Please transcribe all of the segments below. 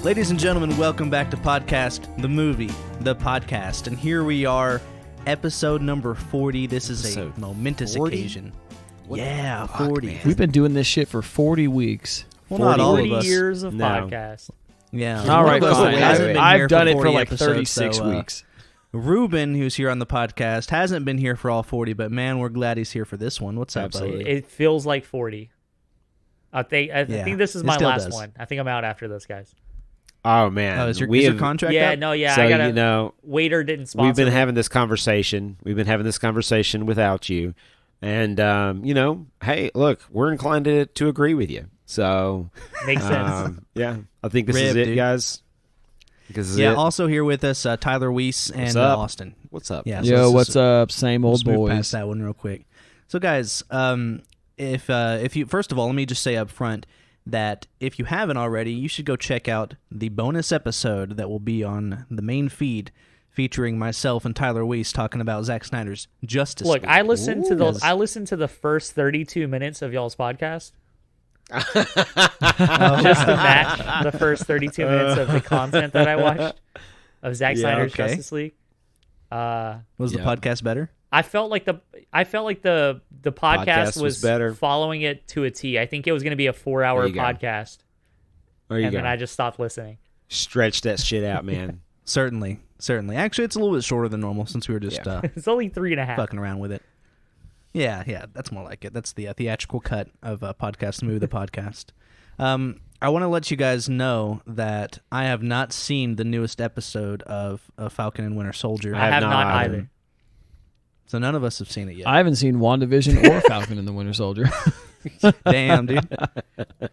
Ladies and gentlemen, welcome back to Podcast, the movie, the podcast. And here we are, episode number 40. This is a momentous 40? occasion. Yeah, 40. Man. We've been doing this shit for 40 weeks. Well, not all of 40 us. years of podcast. Yeah. All right, One of us fine. hasn't been here I've done it for 40 like episodes, 36 so, weeks. Ruben, who's here on the podcast, hasn't been here for all 40, but man, we're glad he's here for this one. What's up, buddy? It feels like 40. I think this is my last one. I think I'm out after this, guys. Oh man, is your contract Yeah, up? no, yeah. So I gotta, you know, waiter didn't sponsor. we've been me. having this conversation. We've been having this conversation without you, and you know, hey, look, we're inclined to agree with you. So Makes sense. yeah, I think this is Rib, it, dude. guys. This is Yeah, it. Also here with us, Tyler Weiss and up? Austin. What's up? Yeah, so Yo, let's what's just- up? Same old Let's move boys. past that one real quick. So, guys, if you first of all, let me just say up front that if you haven't already, you should go check out the bonus episode that will be on the main feed, featuring myself and Tyler Weiss talking about Zack Snyder's Justice Look, League. I listened to Yes. I listened to the first 32 minutes of y'all's podcast. Just to match the first 32 minutes of the content that I watched of Zack Snyder's okay. Justice League. Was the Yeah. podcast better? I felt like the podcast was better. following it to a T. I think it was going to be a 4-hour There you go. podcast, There you and go. then I just stopped listening. Stretch that shit out, man. Certainly. Actually, it's a little bit shorter than normal since we were just It's only 3.5. fucking around with it. Yeah, that's more like it. That's the theatrical cut of Podcast Movie, the podcast. I want to let you guys know that I have not seen the newest episode of Falcon and Winter Soldier. I have not either. So none of us have seen it yet. I haven't seen WandaVision or Falcon and the Winter Soldier. Damn, dude.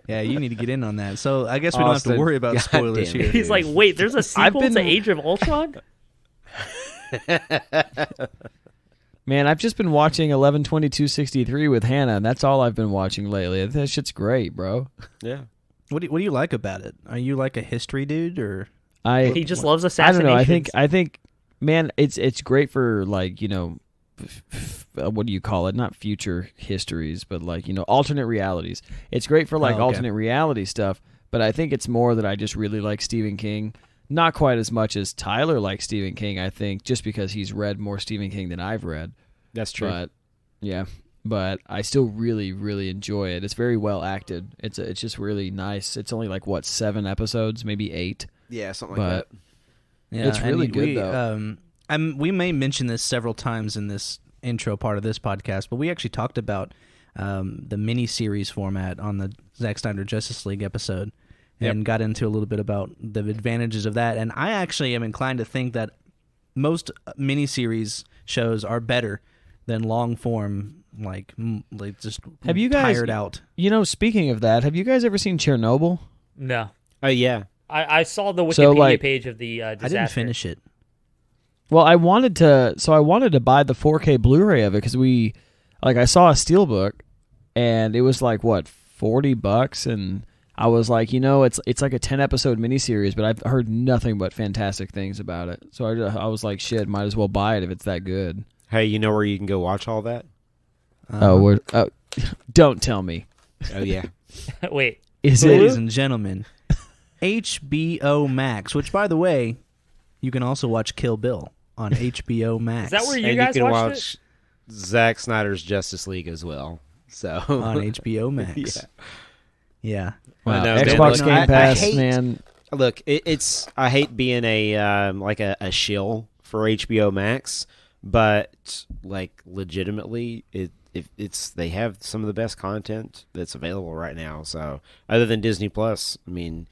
Yeah, you need to get in on that. So I guess we don't have to Austin, worry about God spoilers damn it. here. He's like, wait, there's a sequel been- to Age of Ultron? Man, I've just been watching 11/22/63 with Hannah, and that's all I've been watching lately. That shit's great, bro. Yeah. What do you like about it? Are you like a history dude, or He just loves I assassinations. don't know. I think, man, it's great for like what do you call it? Not future histories, but like alternate realities. It's great for like Oh, okay. alternate reality stuff. But I think it's more that I just really like Stephen King. Not quite as much as Tyler likes Stephen King. I think just because he's read more Stephen King than I've read. That's true. But yeah, but I still really, really enjoy it. It's very well acted. It's just really nice. It's only like 7 episodes, maybe 8. Yeah, something But yeah, It's really and good, though. We may mention this several times in this intro part of this podcast, but we actually talked about the mini-series format on the Zack Snyder Justice League episode and got into a little bit about the advantages of that. And I actually am inclined to think that most mini-series shows are better than long-form, like just Have you guys- tired out. Speaking of that, have you guys ever seen Chernobyl? No. Oh yeah. I saw the Wikipedia So, like- page of the disaster. I didn't finish it. Well, I wanted to buy the 4K Blu-ray of it because I saw a steelbook, and it was like $40, and I was like, it's like a 10-episode miniseries, but I've heard nothing but fantastic things about it. So I was like, shit, might as well buy it if it's that good. Hey, you know where you can go watch all that? Don't tell me. Oh yeah. Wait. Is Ladies it? and gentlemen, HBO Max, which, by the way, you can also watch Kill Bill on HBO Max. Is that where you and guys you can watched watch Zack Snyder's Justice League as well. So on HBO Max. Yeah. Wow. I know, man. Xbox Look, Game I Pass, hate- man. Look, it's I hate being a shill for HBO Max, but like legitimately it's they have some of the best content that's available right now. So other than Disney Plus, I mean,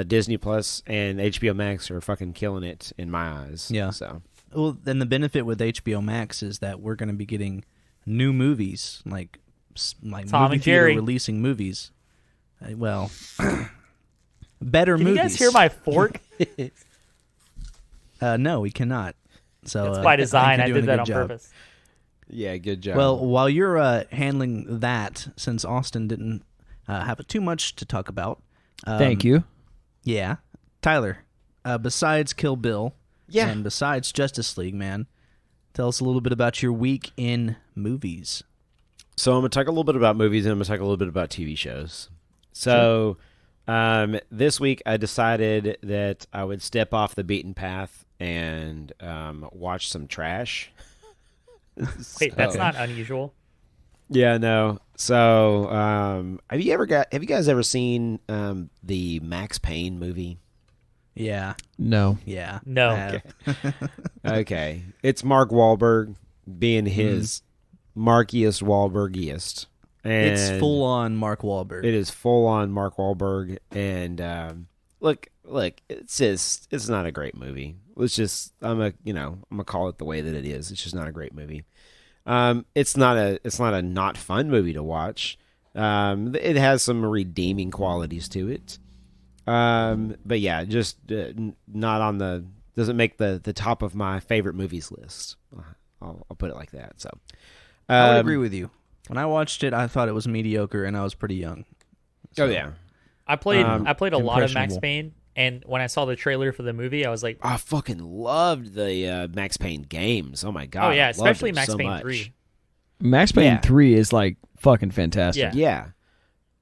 Disney Plus and HBO Max are fucking killing it in my eyes. Yeah. So Well, then the benefit with HBO Max is that we're going to be getting new movies, like Tom movie and theater Jerry. releasing movies. Well, better Can movies. you guys hear my fork? No, we cannot. So That's by I design. think I you're did doing a that on good job. purpose. yeah, good job. Well, while you're handling that, since Austin didn't have too much to talk about. Thank you. Yeah. Tyler, besides Kill Bill Yeah. and besides Justice League, man, tell us a little bit about your week in movies. So I'm going to talk a little bit about movies and I'm going to talk a little bit about TV shows. So This week I decided that I would step off the beaten path and watch some trash. Wait, that's not unusual. Yeah, no. So, have you guys ever seen the Max Payne movie? Yeah. No. Yeah. No. I have. Okay. It's Mark Wahlberg being his Markiest Wahlbergiest. And It's full on Mark Wahlberg. it is full on Mark Wahlberg. And look, it's not a great movie. I'm gonna call it the way that it is. It's just not a great movie. It's not a not fun movie to watch. It has some redeeming qualities to it. But yeah, just not on doesn't make the top of my favorite movies list. I'll put it like that. So I would agree with you. When I watched it, I thought it was mediocre, and I was pretty young. Oh yeah, I played a lot of Max impressionable. Payne, and when I saw the trailer for the movie, I was like, I fucking loved the Max Payne games. Oh my god! oh yeah, I loved especially them Max so Payne much. 3. Max Payne Yeah. 3 is like fucking fantastic. Yeah.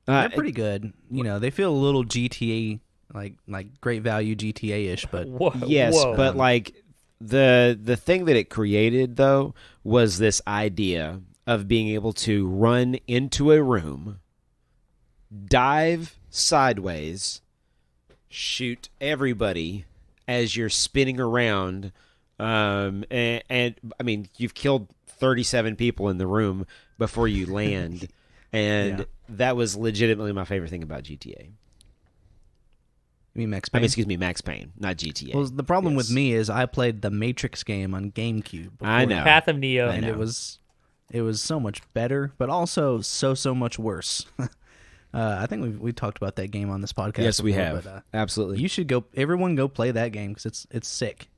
Yeah, They're pretty good. You know, they feel a little GTA, like great value GTA-ish, but Whoa, yes, whoa. but like the thing that it created though was this idea of being able to run into a room, dive sideways, shoot everybody as you're spinning around, and I mean you've killed 37 people in the room before you land, and Yeah. that was legitimately my favorite thing about GTA. I mean Max I Payne. mean, excuse me, Max Payne, not GTA. Well, the problem with Yes. me is I played the Matrix game on GameCube. I before know. that, Path of Neo. and know. it was so much better, but also so much worse. I think we talked about that game on this podcast. Yes, we before, have. But, Absolutely. you should everyone go play that game because it's sick.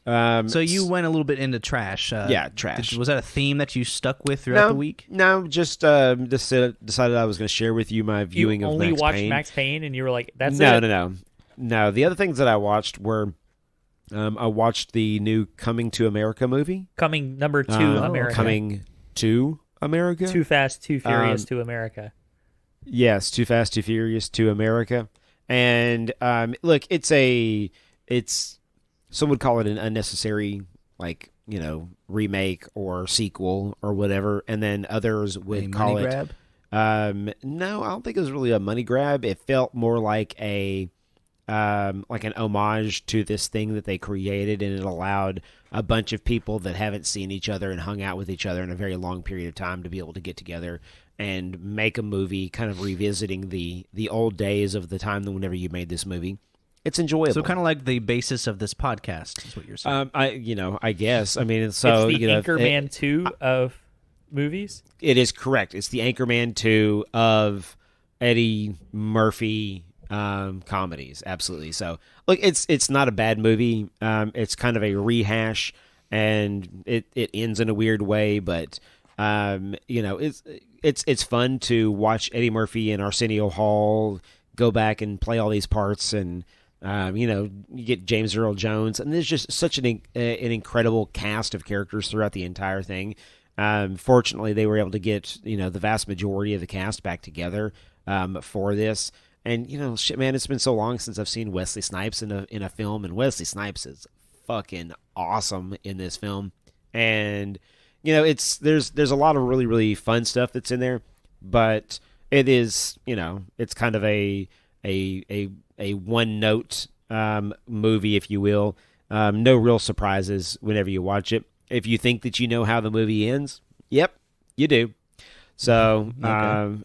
So So you went a little bit into trash. Yeah, trash. Was that a theme that you stuck with throughout the week? No, just decided I was going to share with you my You viewing of only Max watched Payne. Max Payne, and you were like, "That's no, it." no. The other things that I watched were, I watched the new Coming to America movie. Coming number 2, America. Coming to America. Too Fast, Too Furious to America. Yes, Too Fast, Too Furious to America. And look, it's some would call it an unnecessary, remake or sequel or whatever, and then others would A call money it. grab? No, I don't think it was really a money grab. It felt more like an homage to this thing that they created, and it allowed a bunch of people that haven't seen each other and hung out with each other in a very long period of time to be able to get together and make a movie, kind of revisiting the old days of the time whenever you made this movie. It's enjoyable. So kind of like the basis of this podcast is what you're saying. I guess. I mean, so It's the Anchorman 2 of movies. It is correct. It's the Anchorman 2 of Eddie Murphy comedies. Absolutely. So, look, it's not a bad movie. It's kind of a rehash, and it ends in a weird way, but it's fun to watch Eddie Murphy and Arsenio Hall go back and play all these parts, and you get James Earl Jones, and there's just such an incredible cast of characters throughout the entire thing. Fortunately, they were able to get the vast majority of the cast back together for this. And shit, man, it's been so long since I've seen Wesley Snipes in a film, and Wesley Snipes is fucking awesome in this film. And there's a lot of really really fun stuff that's in there, but it is it's kind of a one note movie, if you will. No real surprises whenever you watch it. If you think that you know how the movie ends, yep, you do. So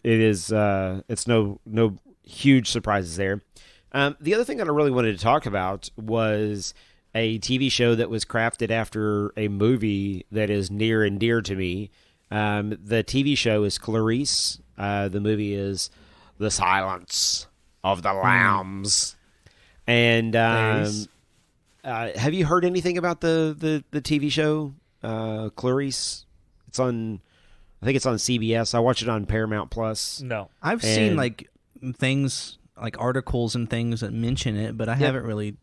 it is. It's no huge surprises there. The other thing that I really wanted to talk about was a TV show that was crafted after a movie that is near and dear to me. The TV show is Clarice. The movie is The Silence of the Lambs. And have you heard anything about the TV show Clarice? It's on, I think it's on CBS. I watch it on Paramount Plus. No. I've seen things like articles and things that mention it, but I haven't really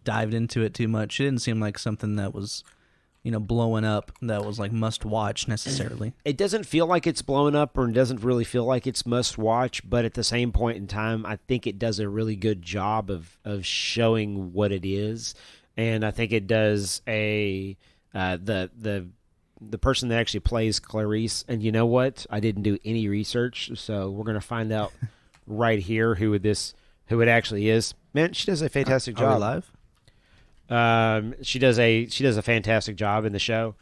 dived into it too much. It didn't seem like something that was blowing up that was like must watch necessarily. It doesn't feel like it's blowing up, or it doesn't really feel like it's must watch, but at the same point in time, I think it does a really good job of showing what it is. And I think it does the person that actually plays Clarice, and you know what? I didn't do any research, so we're gonna find out right here who it actually is. Man, she does a fantastic job. Are we live? She does a fantastic job in the show.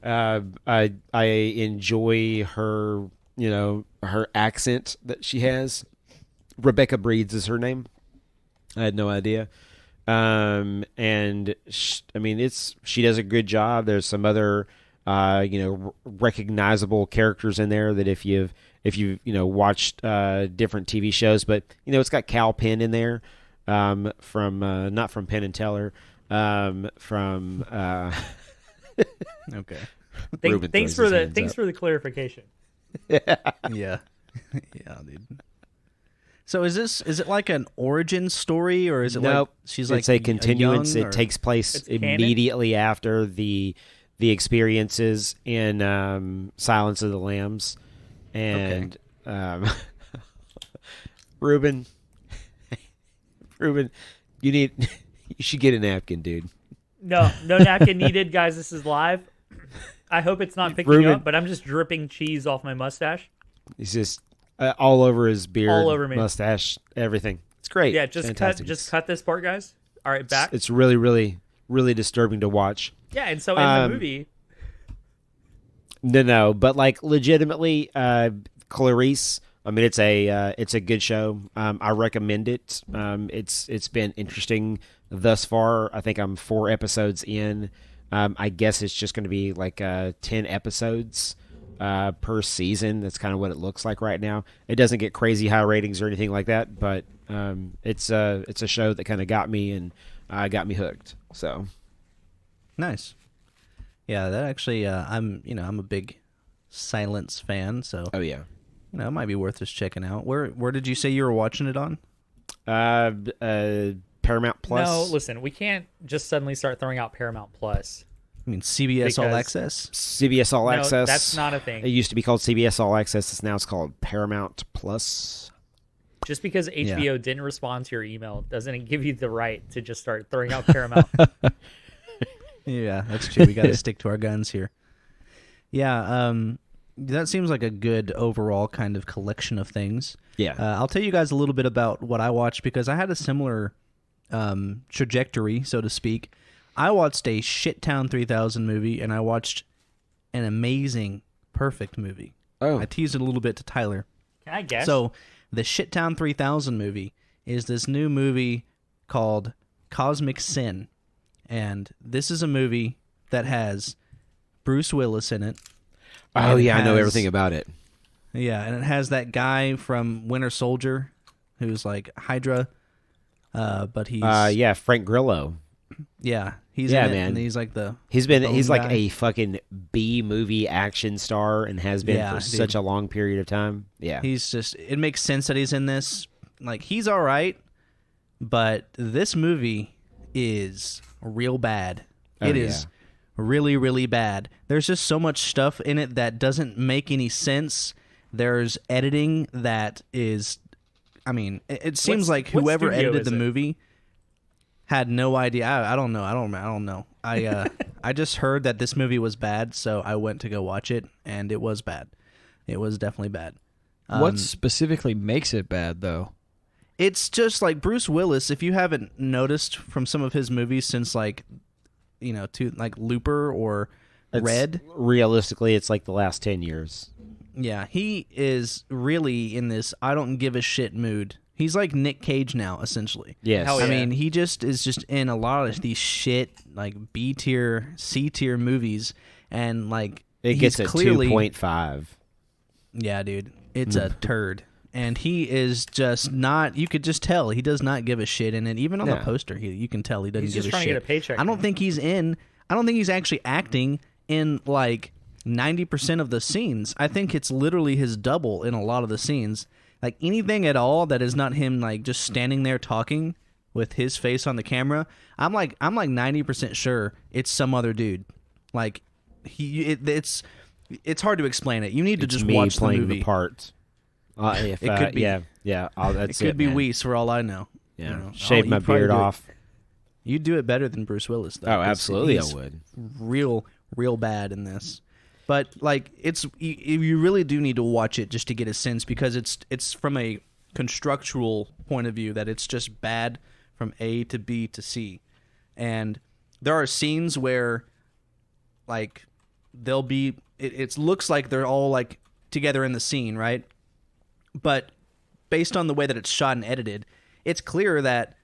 I enjoy her, her accent that she has. Rebecca Breeds is her name. I had no idea. And she does a good job. There's some other, recognizable characters in there that if you've watched different TV shows, but it's got Cal Penn in there, from not from Penn and Teller. From Okay. Thanks for the clarification. Yeah. Yeah, dude. So is it like an origin story, or is it nope. like she's it's like a continuance? young, it takes place It's immediately after the experiences in Silence of the Lambs, and Ruben, you should get a napkin, dude. No napkin needed, guys. This is live. I hope it's not picking up, but I'm just dripping cheese off my mustache. He's just all over his beard, all over me, mustache, everything. It's great. Yeah, just cut this part, guys. All right, back. It's really, really, really disturbing to watch. Yeah, and so in the movie, no, but like legitimately, Clarice. I mean, it's a good show. I recommend it. It's been interesting thus far. I think I'm 4 episodes in. I guess it's just going to be like 10 episodes per season. That's kind of what it looks like right now. It doesn't get crazy high ratings or anything like that, but it's a show that kind of got me and got me hooked. So nice. Yeah, that actually, I'm a big Silence fan, so oh yeah. It might be worth just checking out. Where did you say you were watching it on? Paramount Plus. No, listen, we can't just suddenly start throwing out Paramount Plus. I mean, CBS All Access? CBS All Access. That's not a thing. It used to be called CBS All Access. Now it's called Paramount Plus. Just because HBO didn't respond to your email doesn't give you the right to just start throwing out Paramount. Yeah, that's true. We got to stick to our guns here. Yeah, that seems like a good overall kind of collection of things. Yeah. I'll tell you guys a little bit about what I watched because I had a similar trajectory, so to speak. I watched a Shittown 3000 movie, and I watched an amazing, perfect movie. Oh. I teased it a little bit to Tyler. Can I guess? So, the Shittown 3000 movie is this new movie called Cosmic Sin. And this is a movie that has Bruce Willis in it. Oh, yeah, I know everything about it. Yeah, and it has that guy from Winter Soldier who's like Hydra, but he's... yeah, Frank Grillo. Yeah, he's in it, man. And he's like the... He's like guy. a fucking B-movie action star and has been for such a long period of time. Yeah. He's just... It makes sense that he's in this. Like, he's all right, but this movie is real bad. It is really, really bad. There's just so much stuff in it that doesn't make any sense. There's editing that is... I mean, it seems like whoever edited the movie had no idea. I don't know. I don't know. I just heard that this movie was bad, so I went to go watch it, and it was bad. It was definitely bad. What specifically makes it bad, though? It's just like Bruce Willis. If you haven't noticed from some of his movies since like Looper or Red, realistically, it's like the last 10 years. Yeah, he is really in this I don't give a shit mood. He's like Nick Cage now, essentially. Yes. Hell yeah. I mean, he just is just in a lot of these shit, like B-tier, C-tier movies, and like it gets a 2.5. Yeah, dude. It's a turd. And he is just not, you could just tell, he does not give a shit in it. Even on the poster, you can tell he doesn't He's give just a trying shit. to get a paycheck. I don't think he's actually acting in like 90% of the scenes. I think it's literally his double in a lot of the scenes. Like anything at all that is not him like just standing there talking with his face on the camera, I'm like 90% sure it's some other dude. Like it's hard to explain it. You need to It's just me watch the playing movie. the part. If, It could be. Yeah. That's it could be man. Weiss for all I know. Yeah, You know? shave Oh, my you'd probably beard do it- off. You'd do it better than Bruce Willis, though. Oh, 'cause absolutely, I he's would. real bad in this. But like, you really do need to watch it just to get a sense, because it's from a constructual point of view that it's just bad from A to B to C, and there are scenes where like they'll be it looks like they're all like together in the scene, right? But based on the way that it's shot and edited, it's clear that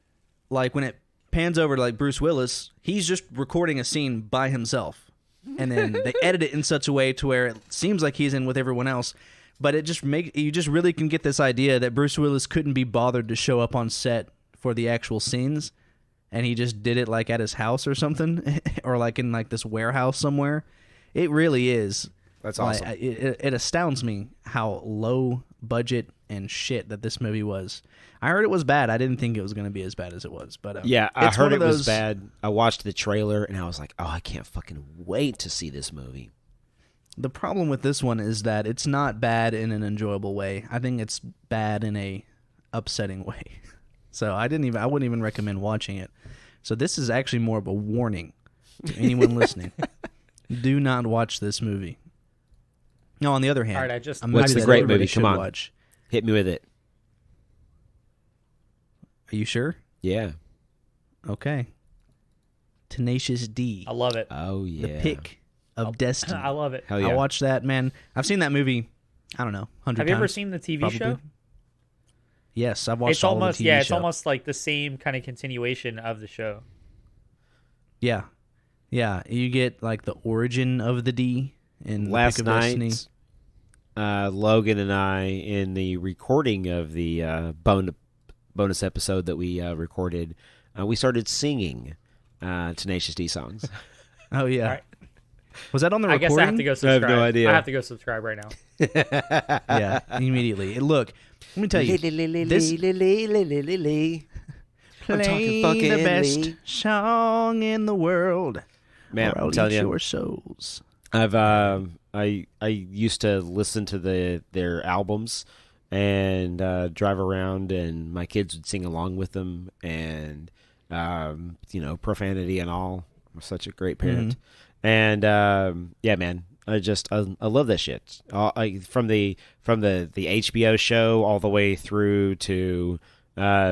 like when it pans over to like Bruce Willis, he's just recording a scene by himself. And then they edit it in such a way to where it seems like he's in with everyone else, but you just really can get this idea that Bruce Willis couldn't be bothered to show up on set for the actual scenes, and he just did it like at his house or something, or like in like this warehouse somewhere. It really is. That's awesome. It astounds me how low budget and shit that this movie was. I heard it was bad. I didn't think it was going to be as bad as it was, but Yeah, I it's heard one it of was those- bad. I watched the trailer and I was like, oh, I can't fucking wait to see this movie. The problem with this one is that it's not bad in an enjoyable way. I think it's bad in a upsetting way. So I wouldn't even recommend watching it. So this is actually more of a warning to anyone listening. Do not watch this movie. No, on the other hand, All right, I just- a What's the that great everybody movie? should Come on. watch. Hit me with it. Are you sure? Yeah. Okay. Tenacious D. I love it. Oh, yeah. The Pick of Destiny. I love it. Hell yeah. I watched that, man. I've seen that movie, I don't know, 100 times. Have you ever seen the TV probably. show? Yes, I've watched It's all almost the TV it's show. almost like the same kind of continuation of the show. Yeah. Yeah, you get like the origin of the D in Last the Pick of Destiny. night, Logan and I, in the recording of the bonus episode that we recorded, we started singing Tenacious D songs. Oh yeah. All right. Was that on the I recording? guess I have to go I subscribe. have no idea. I have to go subscribe right now. Yeah, immediately. Look, let me tell you, this play the best song in the world. Man, or I'm I'll telling eat you, your souls. I've I used to listen to their albums and drive around, and my kids would sing along with them, and profanity and all. I'm such a great parent, and yeah, man, I love that shit. From the HBO show all the way through to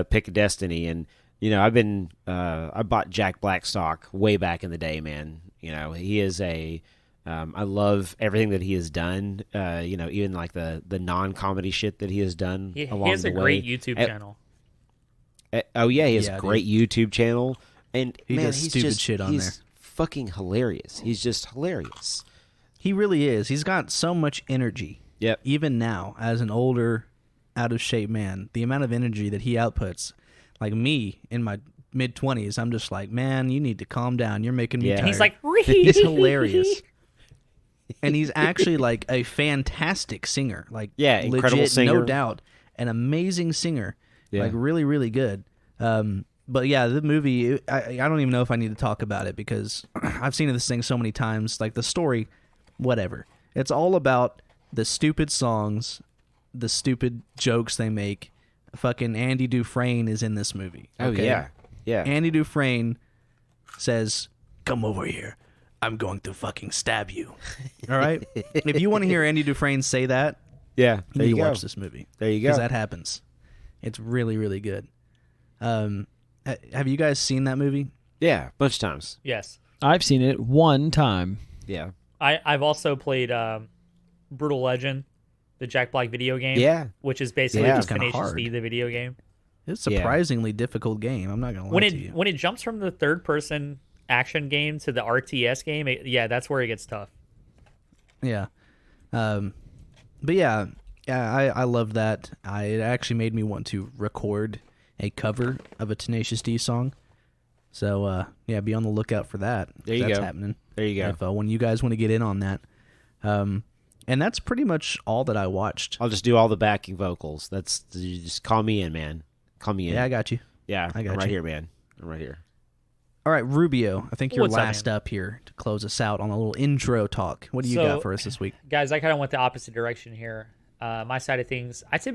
Pick of Destiny, and I bought Jack Black stock way back in the day, man. He is I love everything that he has done. Even like the non-comedy shit that he has done He along has the a way. great YouTube channel. Oh yeah, he has Yeah, a great YouTube channel, and He man, does he's stupid just, shit on he's there. fucking hilarious. He's just hilarious. He really is. He's got so much energy. Yep. Even now, as an older, out of shape man, the amount of energy that he outputs, like me in my mid-20s, I'm just like, man, you need to calm down. You're making me Yeah. tired. And he's like, He's hilarious. And he's actually like a fantastic singer. Like, Yeah, incredible legit, singer. no doubt. An amazing singer. Yeah. Like, really, really good. But yeah, the movie, I don't even know if I need to talk about it because I've seen this thing so many times. Like, the story, whatever. It's all about the stupid songs, the stupid jokes they make. Fucking Andy Dufresne is in this movie. Oh okay? yeah. Andy Dufresne says, "Come over here. I'm going to fucking stab you." All right? If you want to hear Andy Dufresne say that, Yeah. There you you go. watch this movie. There you Because go. that happens. It's really, really good. Have you guys seen that movie? Yeah, bunch of times. yes. I've seen it one time. Yeah. I've also played Brutal Legend, the Jack Black video game. Yeah. Which is basically Yeah. just It's kinda Tenacious hard. D, the video game. It's a surprisingly difficult game. I'm not going to lie to you. When it jumps from the third person action game to the RTS game, that's where it gets tough. Yeah. But yeah, I loved that. It actually made me want to record a cover of a Tenacious D song. So, yeah, be on the lookout for that. There you That's go. happening. There you go. If, when you guys want to get in on that. And that's pretty much all that I watched. I'll just do all the backing vocals. You just call me in, man. Call me in. Yeah, I got you. Yeah, I got I'm right you. here, man. I'm right here. All right, Rubio, I think you're What's up, last man? up here to close us out on a little intro talk. What do you got for us this week? Guys, I kind of went the opposite direction here. My side of things, I've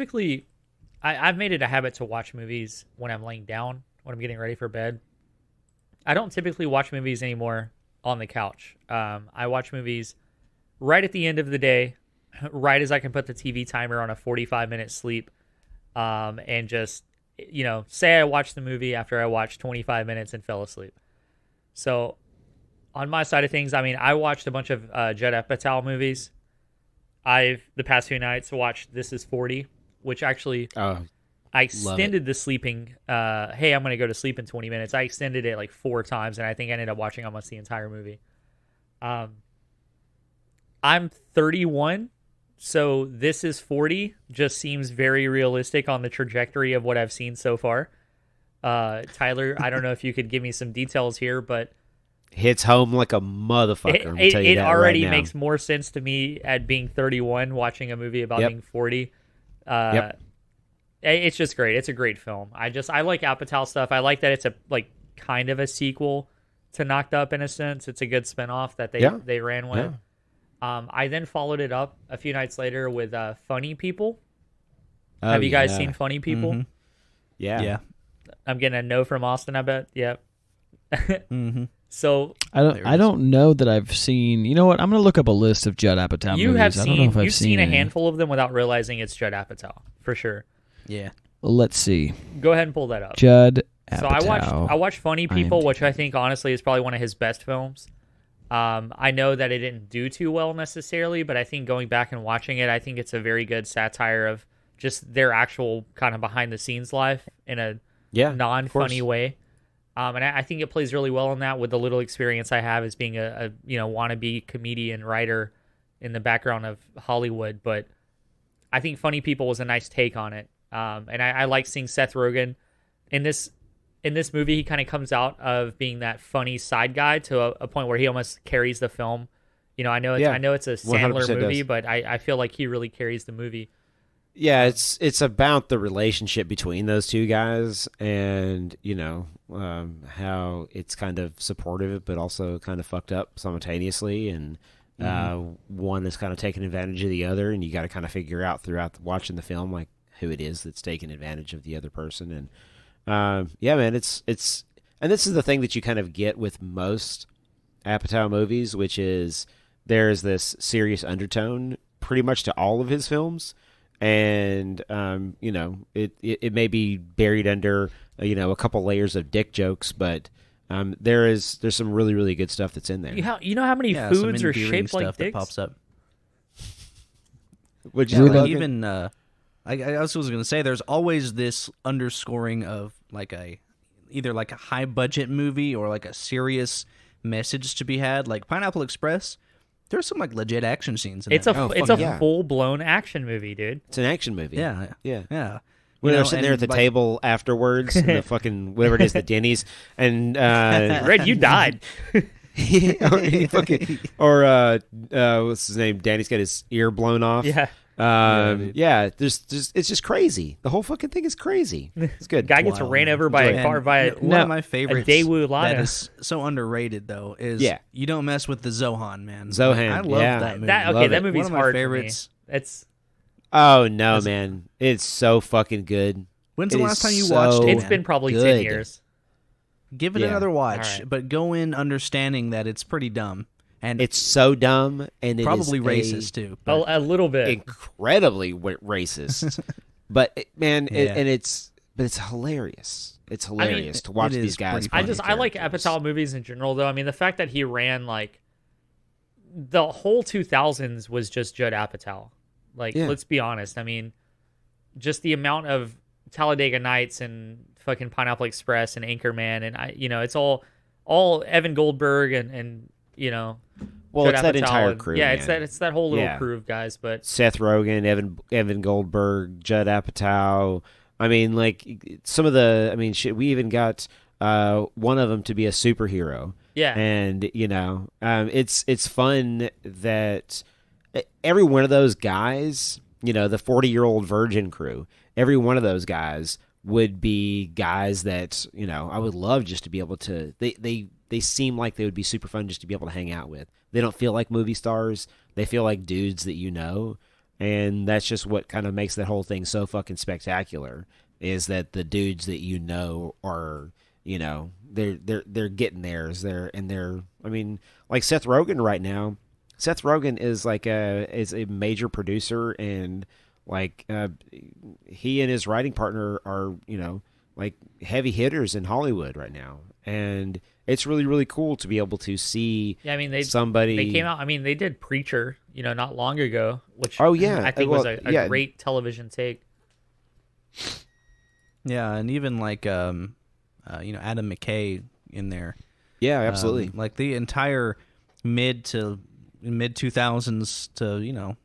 made it a habit to watch movies when I'm laying down, when I'm getting ready for bed. I don't typically watch movies anymore on the couch. I watch movies right at the end of the day, right as I can put the TV timer on a 45-minute sleep, and just, say I watched the movie after I watched 25 minutes and fell asleep. So on my side of things, I watched a bunch of Judd Apatow movies. I've, the past few nights, watched This Is 40, which actually I extended the sleeping. Hey, I'm going to go to sleep in 20 minutes. I extended it like 4 times, and I think I ended up watching almost the entire movie. I'm 31, so This Is 40 just seems very realistic on the trajectory of what I've seen so far. Tyler, I don't know if you could give me some details here, but hits home like a motherfucker. I'm gonna tell you it that already right now. makes more sense to me at being 31 watching a movie about being 40. It's just great. It's a great film. I like Apatow stuff. I like that it's a kind of a sequel to Knocked Up in a sense. It's a good spinoff that they ran with. I then followed it up a few nights later with Funny People. Have you guys seen Funny People? Mm-hmm. Yeah. I'm getting a no from Austin, I bet. Yep. Mm-hmm. So I don't know that I've seen. You know what? I'm gonna look up a list of Judd Apatow movies. You've seen a handful of them without realizing it's Judd Apatow for sure. Yeah. Let's see. Go ahead and pull that up. Judd Apatow. So I watched Funny People, which I think honestly is probably one of his best films. I know that it didn't do too well necessarily, but I think going back and watching it, I think it's a very good satire of just their actual kind of behind the scenes life in a non-funny way. And I think it plays really well in that with the little experience I have as being a wannabe comedian writer in the background of Hollywood. But I think Funny People was a nice take on it. And I like seeing Seth Rogen in this movie. He kind of comes out of being that funny side guy to a point where he almost carries the film. I know it's a Sandler movie, but I feel like he really carries the movie. Yeah, it's about the relationship between those two guys, and how it's kind of supportive, but also kind of fucked up simultaneously, and one is kind of taking advantage of the other, and you got to kind of figure out throughout watching the film like who it is that's taking advantage of the other person, and man, it's and this is the thing that you kind of get with most Apatow movies, which is there's this serious undertone pretty much to all of his films. And it may be buried under a couple layers of dick jokes, but there's some really, really good stuff that's in there. You know how many foods are shaped like dicks? That pops up. Would you even I was going to say there's always this underscoring of either a high budget movie or a serious message to be had, like Pineapple Express. There's some legit action scenes in it's there. a full-blown action movie, dude. It's an action movie. Yeah. When they're sitting there at the table afterwards, in the fucking whatever it is, the Denny's, and Red, you died. or what's his name? Danny's got his ear blown off. Yeah. There's it's just crazy. The whole fucking thing is crazy. It's good. Guy gets ran over by a car by one of my favorites. A Daewoo Lada. That is so underrated though. Is You Don't Mess with the Zohan, man. Zohan. I love that movie. That movie's one of my hard favorites. For me. It's. Oh no, man! It's so fucking good. When's the last time you watched it? It's been probably 10 years. Give it another watch, but go in understanding that it's pretty dumb. And it's so dumb, and probably it is racist too. A little bit, incredibly racist. But it's hilarious. It's hilarious to watch these guys. I like Apatow movies in general, though. I mean, the fact that he ran the whole 2000s was just Judd Apatow. Let's be honest. I mean, just the amount of Talladega Nights and fucking Pineapple Express and Anchorman, and it's all Evan Goldberg and well, Judd it's that Apatow entire crew. Yeah, man. it's that whole little crew of guys. But Seth Rogen, Evan Goldberg, Judd Apatow. I mean, some of the. I mean, shit. We even got one of them to be a superhero. Yeah, and it's fun that every one of those guys, the 40-year-old virgin crew, every one of those guys would be guys that, you know, I would love just to be able to. They seem like they would be super fun just to be able to hang out with. They don't feel like movie stars. They feel like dudes that you know, and that's just what kind of makes that whole thing so fucking spectacular. Is that the dudes that you know are, you know, they're getting theirs. They're I mean, like Seth Rogen right now. Seth Rogen is like is a major producer, and like he and his writing partner are, you know, like heavy hitters in Hollywood right now, and it's really, really cool to be able to see. Yeah, I mean, they came out. I mean, they did Preacher, you know, not long ago, which I think was a great television take. Yeah, and even like you know, Adam McKay in there. Yeah, absolutely. Like the entire mid 2000s to, you know,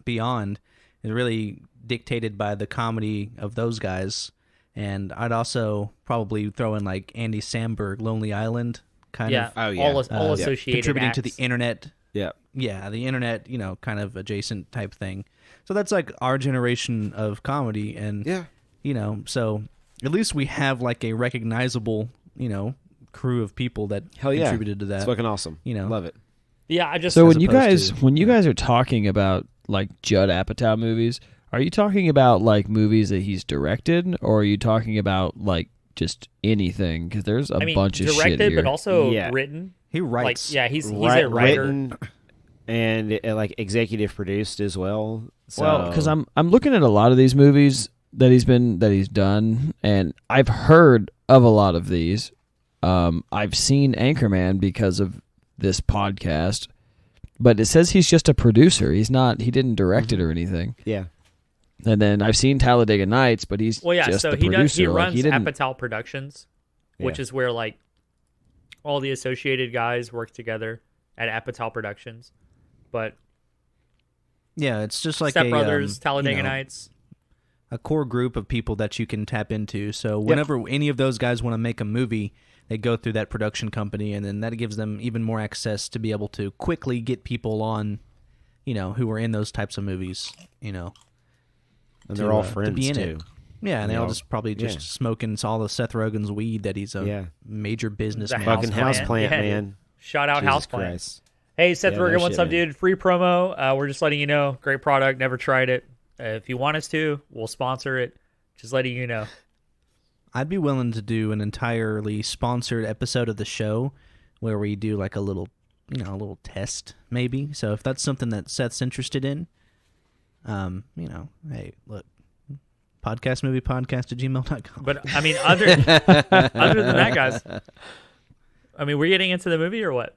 beyond is really dictated by the comedy of those guys. And I'd also probably throw in like Andy Samberg, Lonely Island, kind of. Oh, yeah. All associated contributing acts. to the internet. Yeah. Yeah, the internet, you know, kind of adjacent type thing. So that's like our generation of comedy. And, you know, so at least we have like a recognizable, you know, crew of people that contributed to that. It's fucking awesome. You know, love it. Yeah, I just so when you guys are talking about like Judd Apatow movies, are you talking about like movies that he's directed, or are you talking about like just anything? Because there's a bunch of shit here. Directed, but also written. He writes. Like, yeah, he's a writer. Written and like executive produced as well. So. Well, because I'm looking at a lot of these movies that he's done, and I've heard of a lot of these. I've seen Anchorman because of this podcast, but it says he's just a producer. He didn't direct it or anything. Yeah. And then I've seen Talladega Nights, but he's just the producer. He runs Apatow Productions, which is where like all the associated guys work together at Apatow Productions. But yeah, it's just like Step Brothers, Talladega Nights. A core group of people that you can tap into. So whenever any of those guys want to make a movie, they go through that production company, and then that gives them even more access to be able to quickly get people on, you know, who are in those types of movies, you know. And they're all friends, too. It. Yeah, and they all just probably just smoking all the Seth Rogen's weed that he's a major businessman. Fucking houseplant, man. Shout out Houseplant. Christ. Hey, Seth Rogen, what's up, dude? Free promo. We're just letting you know. Great product. Never tried it. If you want us to, we'll sponsor it. Just letting you know. I'd be willing to do an entirely sponsored episode of the show where we do like a little, you know, a little test maybe. So if that's something that Seth's interested in, you know, hey, look, podcastmoviepodcast@gmail.com. But I mean, other than that, guys, I mean, we're getting into the movie or what?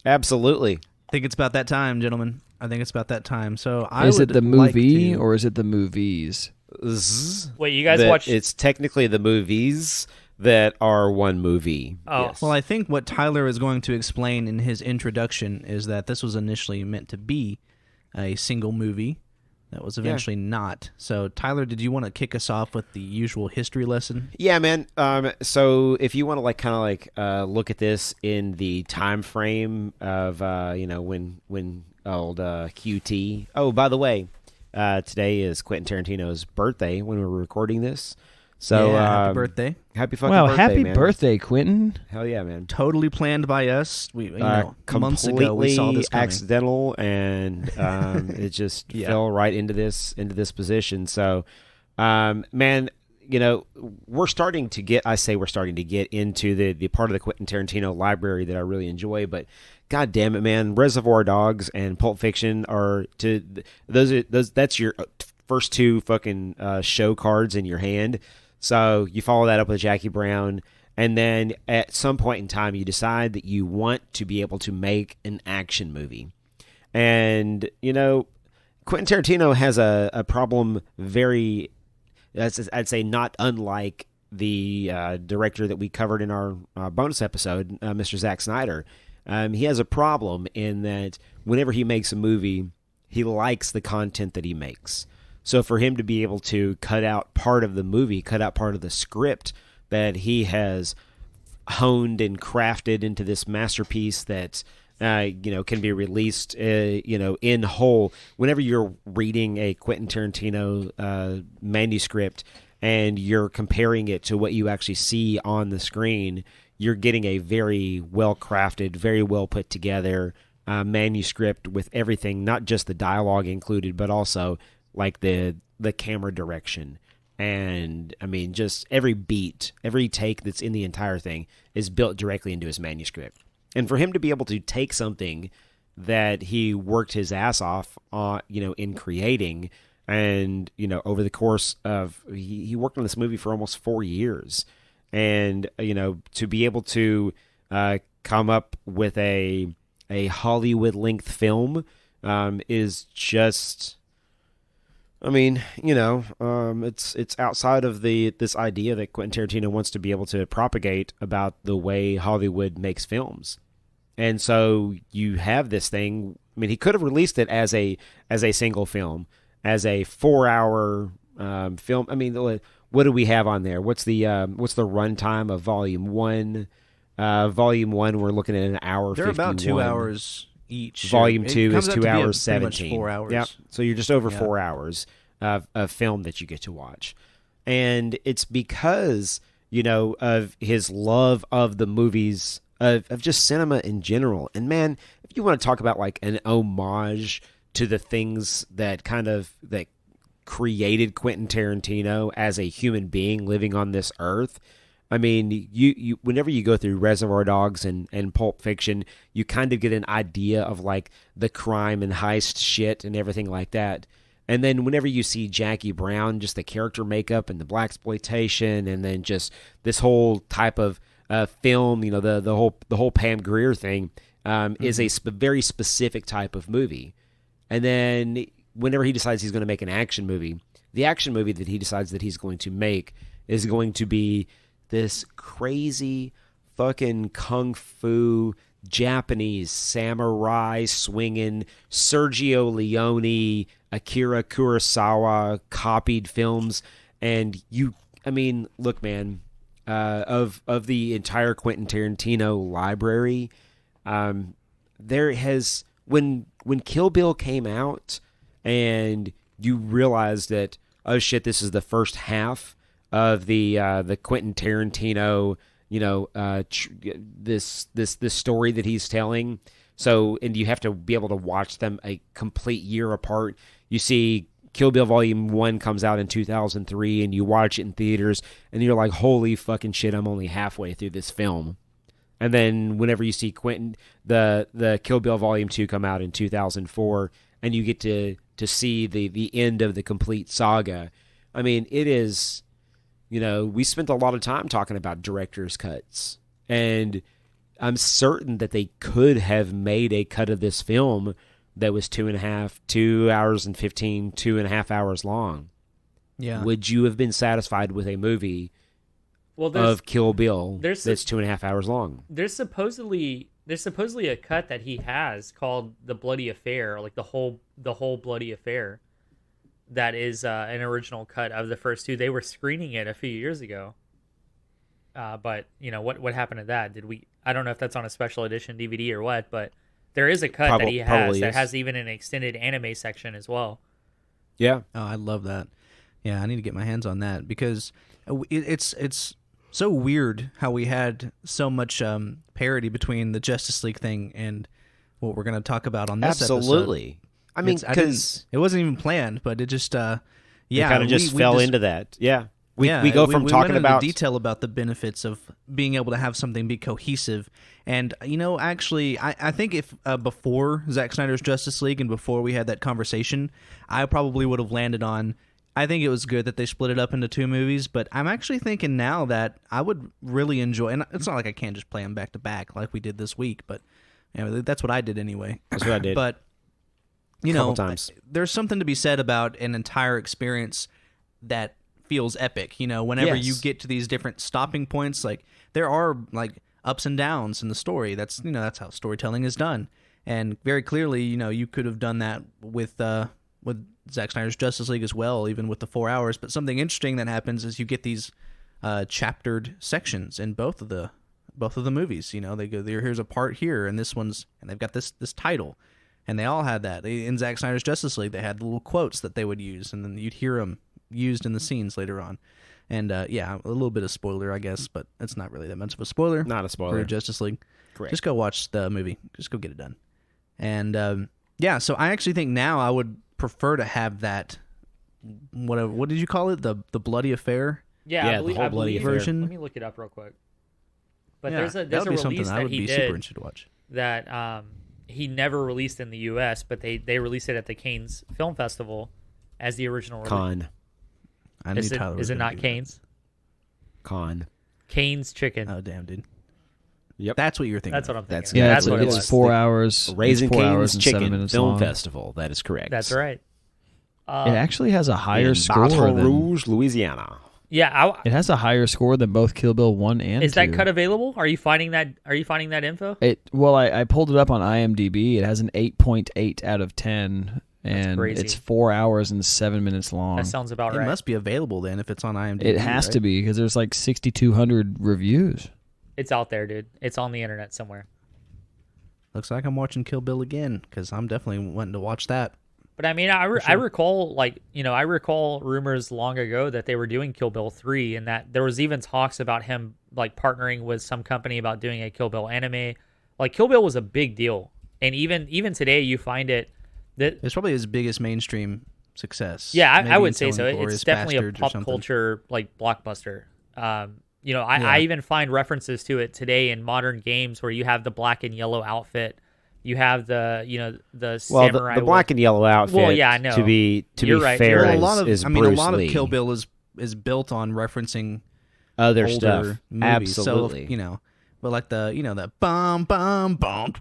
Absolutely. I think it's about that time, gentlemen. I think it's about that time. So is it the movie or is it the movies? Wait, you guys watch? It's technically the movies that are one movie. Oh. Yes. Well, I think what Tyler is going to explain in his introduction is that this was initially meant to be a single movie that was eventually not. So, Tyler, did you want to kick us off with the usual history lesson? Yeah, man. So if you want to like kind of like look at this in the time frame of you know, when old QT. Oh, by the way, today is Quentin Tarantino's birthday when we're recording this. So happy birthday! Happy fucking birthday, happy man. birthday, Quentin! Hell yeah, man! Totally planned by us. We months ago we saw this coming. Accidental, and it just fell right into this position. So, man, you know, we're starting to get into the part of the Quentin Tarantino library that I really enjoy. But God damn it, man, Reservoir Dogs and Pulp Fiction are those. That's your first two fucking show cards in your hand. So you follow that up with Jackie Brown, and then at some point in time, you decide that you want to be able to make an action movie. And, you know, Quentin Tarantino has a problem I'd say not unlike the director that we covered in our bonus episode, Mr. Zack Snyder. He has a problem in that whenever he makes a movie, he likes the content that he makes. So for him to be able to cut out part of the movie, cut out part of the script that he has honed and crafted into this masterpiece that you know, can be released you know, in whole. Whenever you're reading a Quentin Tarantino manuscript, and you're comparing it to what you actually see on the screen, you're getting a very well crafted, very well put together manuscript with everything, not just the dialogue included, but also like the camera direction. And I mean, just every beat, every take that's in the entire thing is built directly into his manuscript. And for him to be able to take something that he worked his ass off on, in creating, and, over the course of, he worked on this movie for almost 4 years. And, to be able to come up with a Hollywood length film is just, I mean, it's outside of this idea that Quentin Tarantino wants to be able to propagate about the way Hollywood makes films. And so you have this thing. I mean, he could have released it as a single film, as a 4-hour film. I mean, what do we have on there? What's the runtime of Volume 1? Volume 1, we're looking at an hour. They're 51. about 2 hours each. Volume 2 is comes out 2 to be hours pretty much 17. 4 hours. Yeah, so you're just over 4 hours of film that you get to watch, and it's because of his love of the movies, of just cinema in general. And man, if you want to talk about like an homage to the things that created Quentin Tarantino as a human being living on this earth, I mean, you whenever you go through Reservoir Dogs and Pulp Fiction, you kind of get an idea of like the crime and heist shit and everything like that. And then whenever you see Jackie Brown, just the character makeup and the blaxploitation, and then just this whole type of film, the whole Pam Grier thing is a very specific type of movie. And then whenever he decides he's going to make an action movie, the action movie that he decides that he's going to make is going to be this crazy fucking kung fu Japanese samurai swinging Sergio Leone, Akira Kurosawa copied films. And look, man, of the entire Quentin Tarantino library, there has, when Kill Bill came out and you realize that, oh shit, this is the first half of the Quentin Tarantino, this story that he's telling. So, and you have to be able to watch them a complete year apart. You see Kill Bill Volume 1 comes out in 2003, and you watch it in theaters, and you're like, holy fucking shit, I'm only halfway through this film. And then whenever you see Quentin, the Kill Bill Volume 2 come out in 2004, and you get to see the end of the complete saga. I mean, it is, we spent a lot of time talking about director's cuts, and I'm certain that they could have made a cut of this film that was 2 hours and 15, 2.5 hours long. Yeah. Would you have been satisfied with a movie of Kill Bill that's 2.5 hours long? There's supposedly a cut that he has called The Bloody Affair, like the whole Bloody Affair. That is an original cut of the first two. They were screening it a few years ago. But what happened to that? I don't know if that's on a special edition DVD or what, but there is a cut that he has that has even an extended anime section as well. Yeah. Oh, I love that. Yeah, I need to get my hands on that because it's so weird how we had so much parody between the Justice League thing and what we're going to talk about on this episode. Absolutely. I mean, because it wasn't even planned, but it just it kind of just fell into that. Yeah. We go from talking went about into detail about the benefits of being able to have something be cohesive. And, actually, I think if before Zack Snyder's Justice League and before we had that conversation, I probably would have landed on, I think it was good that they split it up into 2 movies, but I'm actually thinking now that I would really enjoy, and it's not like I can't just play them back to back like we did this week, but that's what I did anyway. That's what I did. But, couple times. There's something to be said about an entire experience that feels epic. Whenever you get to these different stopping points, like there are like ups and downs in the story. That's that's how storytelling is done. And very clearly, you could have done that with Zack Snyder's Justice League as well, even with the 4 hours. But something interesting that happens is you get these chaptered sections in both of the movies. They go there. Here's a part here, and this one's, and they've got this title, and they all had that in Zack Snyder's Justice League. They had little quotes that they would use, and then you'd hear them used in the scenes later on. And yeah, a little bit of spoiler, I guess, but it's not really that much of a spoiler. Not a spoiler. For Justice League. Correct. Just go watch the movie. Just go get it done. And yeah, so I actually think now I would prefer to have that. What did you call it? The bloody affair. Yeah, Yeah, I the believe, whole I bloody believe, version. Let me look it up real quick. But Yeah, there's that a would be something release I that would he be super did interested to watch. that he never released in the U.S., but they released it at the Cannes Film Festival as the original release. Con. I knew Is Tyler was it gonna not do that. Cane's? Con. Cane's Chicken. Oh damn, dude. Yep. That's what you're thinking. That's of. what I'm thinking. That's- of. Yeah, That's it's, what it it's was. 4 hours. Raising it's 4 hours Cane's and 7 Chicken minutes Film long. Festival. That is correct. That's right. It actually has a higher In score Baton than Rouge, Louisiana. Yeah, it has a higher score than both Kill Bill 1 and 2. is that cut available? Are you finding that? Are you finding that info? Well, I pulled it up on IMDb. It has an 8.8 out of 10, and crazy. it's 4 hours and 7 minutes long. That sounds about It right. must be available then if it's on IMDb. It has to right? be because there's like 6,200 reviews. It's out there, dude. It's on the internet somewhere. Looks like I'm watching Kill Bill again because I'm definitely wanting to watch that. But I mean, I recall I recall rumors long ago that they were doing Kill Bill 3, and that there was even talks about him like partnering with some company about doing a Kill Bill anime. Like Kill Bill was a big deal, and even today you find it that It's probably his biggest mainstream success. yeah, I Maybe would say until so. Inglourious It's definitely a Basterds or pop something. culture like blockbuster. You know, I Yeah. even find references to it today in modern games where you have the black and yellow outfit. You have the Well, samurai. the black and yellow outfit. Well, yeah, I know. To be You're right, fair, you're Well, right. a lot of is a Bruce lot Lee. of Kill Bill is built on referencing Other older stuff. movies. Absolutely. So, but like the bum bum bum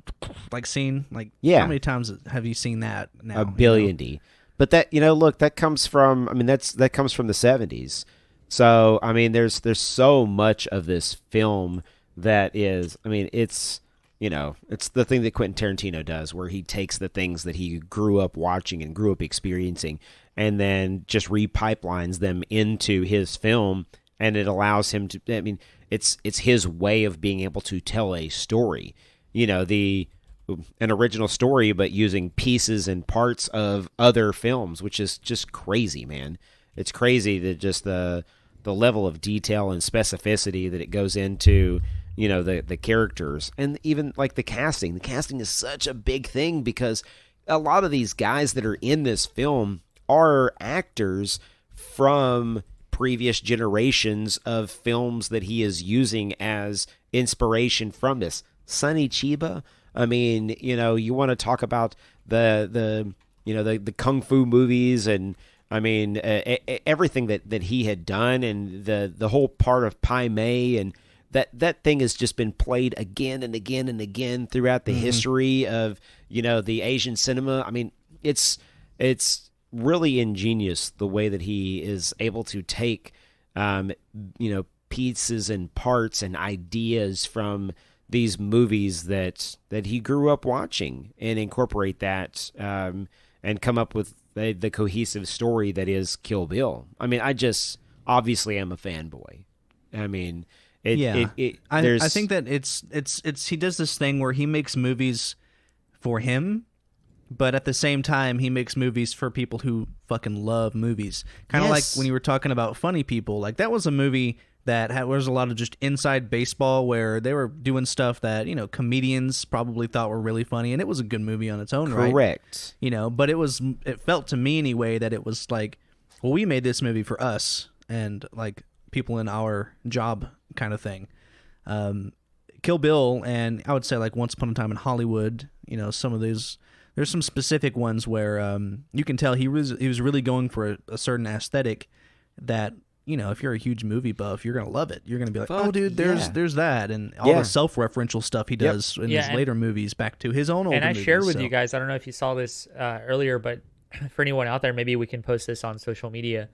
like scene, like Yeah. how many times have you seen that now? A billion D. But that look, that comes from that comes from the 70s. So there's so much of this film that is it's it's the thing that Quentin Tarantino does, where he takes the things that he grew up watching and grew up experiencing and then just repipelines them into his film, and it allows him to it's his way of being able to tell a story. An original story, but using pieces and parts of other films, which is just crazy, man. It's crazy that just the level of detail and specificity that it goes into, the characters, and even like the casting. The casting is such a big thing because a lot of these guys that are in this film are actors from previous generations of films that he is using as inspiration from this. Sonny Chiba. You want to talk about the kung fu movies, and everything that he had done, and the whole part of Pai Mei, and that thing has just been played again and again and again throughout the history of the Asian cinema. It's really ingenious the way that he is able to take pieces and parts and ideas from these movies that he grew up watching and incorporate that and come up with the cohesive story that is Kill Bill. I just obviously am a fanboy. I think that it's he does this thing where he makes movies for him, but at the same time he makes movies for people who fucking love movies. Kind of Yes. like when you were talking about Funny People. Like that was a movie that was a lot of just inside baseball where they were doing stuff that comedians probably thought were really funny, and it was a good movie on its own, right? correct. But it felt to me anyway that it was like, well, we made this movie for us and like people in our job kind of thing. Kill Bill, and I would say like Once Upon a Time in Hollywood, some of these, there's some specific ones where you can tell he was really going for a certain aesthetic that if you're a huge movie buff, you're gonna love it. You're gonna be like, Fuck oh, dude, yeah. there's that, and all Yeah. the self-referential stuff he does in Yeah, his and- later movies back to his own older And I movies, shared with so. you guys, I don't know if you saw this earlier, but for anyone out there, maybe we can post this on social media.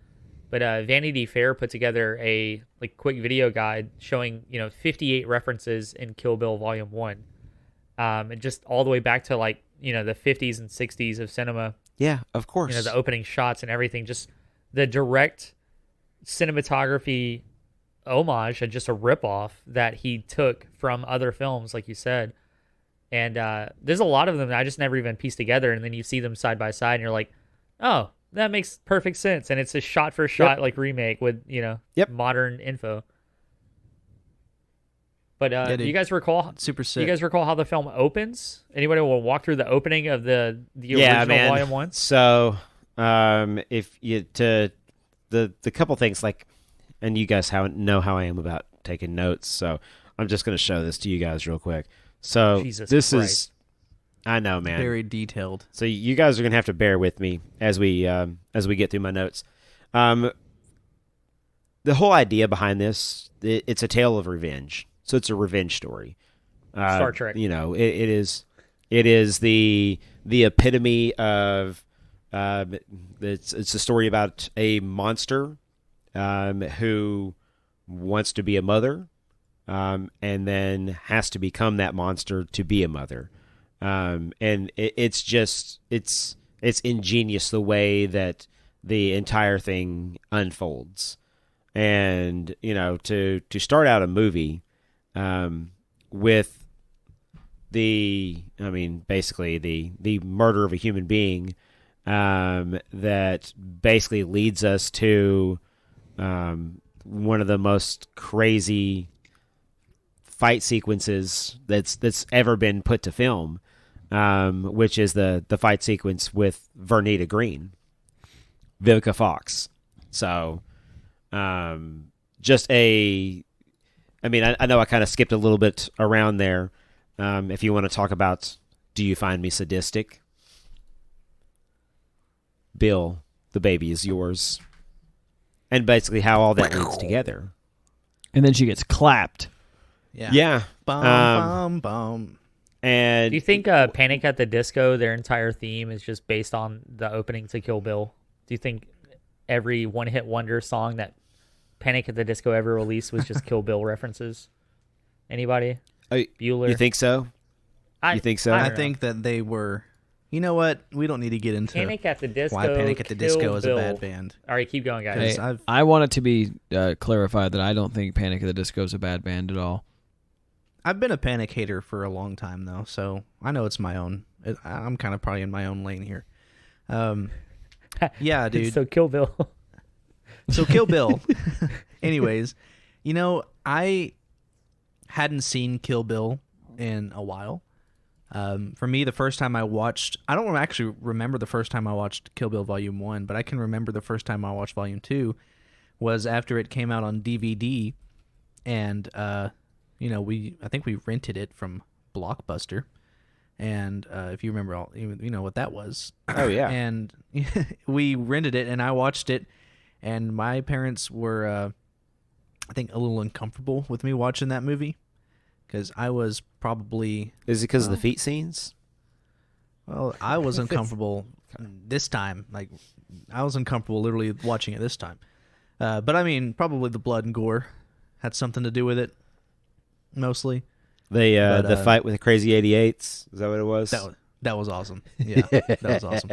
But Vanity Fair put together a quick video guide showing 58 references in Kill Bill Volume 1, and just all the way back to the 50s and 60s of cinema. Yeah, of course. The opening shots and everything, just the direct cinematography homage and just a ripoff that he took from other films, like you said. And there's a lot of them that I just never even pieced together, and then you see them side by side and you're like, oh, That makes perfect sense, and it's a shot for shot like remake with modern info. But do you guys recall? Super sick. Do you guys recall how the film opens? Anybody will walk through the opening of the original Volume 1? So, if you the couple things and you guys know how I am about taking notes, so I'm just going to show this to you guys real quick. So this is, I know, man, very detailed. So you guys are going to have to bear with me as we get through my notes. The whole idea behind this, it's a tale of revenge. So it's a revenge story. Star Trek. It is the epitome of it's a story about a monster who wants to be a mother, and then has to become that monster to be a mother. And it's ingenious the way that the entire thing unfolds. And to start out a movie with basically the murder of a human being, that basically leads us to one of the most crazy fight sequences that's ever been put to film, which is the fight sequence with Vernita Green, Vivica Fox. So, I know I kind of skipped a little bit around there. If you want to talk about, do you find me sadistic? Bill, the baby is yours. And basically how all that leads together. And then she gets clapped. Yeah. Bum, bum. And do you think Panic at the Disco, their entire theme is just based on the opening to Kill Bill? Do you think every one-hit wonder song that Panic at the Disco ever released was just Kill Bill references? Anybody? Bueller? You think so? You think so? I think that they were. You know what? We don't need to get into Panic at the Disco. Why Panic at the Disco is a Bill. bad band. All right, keep going, guys. Hey, I want it to be clarified that I don't think Panic at the Disco is a bad band at all. I've been a Panic hater for a long time, though, so I know it's my own. I'm kind of probably in my own lane here. Yeah, dude. So Kill Bill. So Kill Bill. Anyways, I hadn't seen Kill Bill in a while. For me, the first time I watched... I don't actually remember the first time I watched Kill Bill Volume 1, but I can remember the first time I watched Volume 2 was after it came out on DVD, and, I think we rented it from Blockbuster, and if you remember, you know what that was. Oh, yeah. And we rented it, and I watched it, and my parents were, I think, a little uncomfortable with me watching that movie. Because I was probably... Is it because of the feet scenes? Well, I was uncomfortable this time. Like, I was uncomfortable literally watching it this time. But probably the blood and gore had something to do with it, mostly. The fight with the Crazy 88s, is that what it was? That was awesome. Yeah, that was awesome.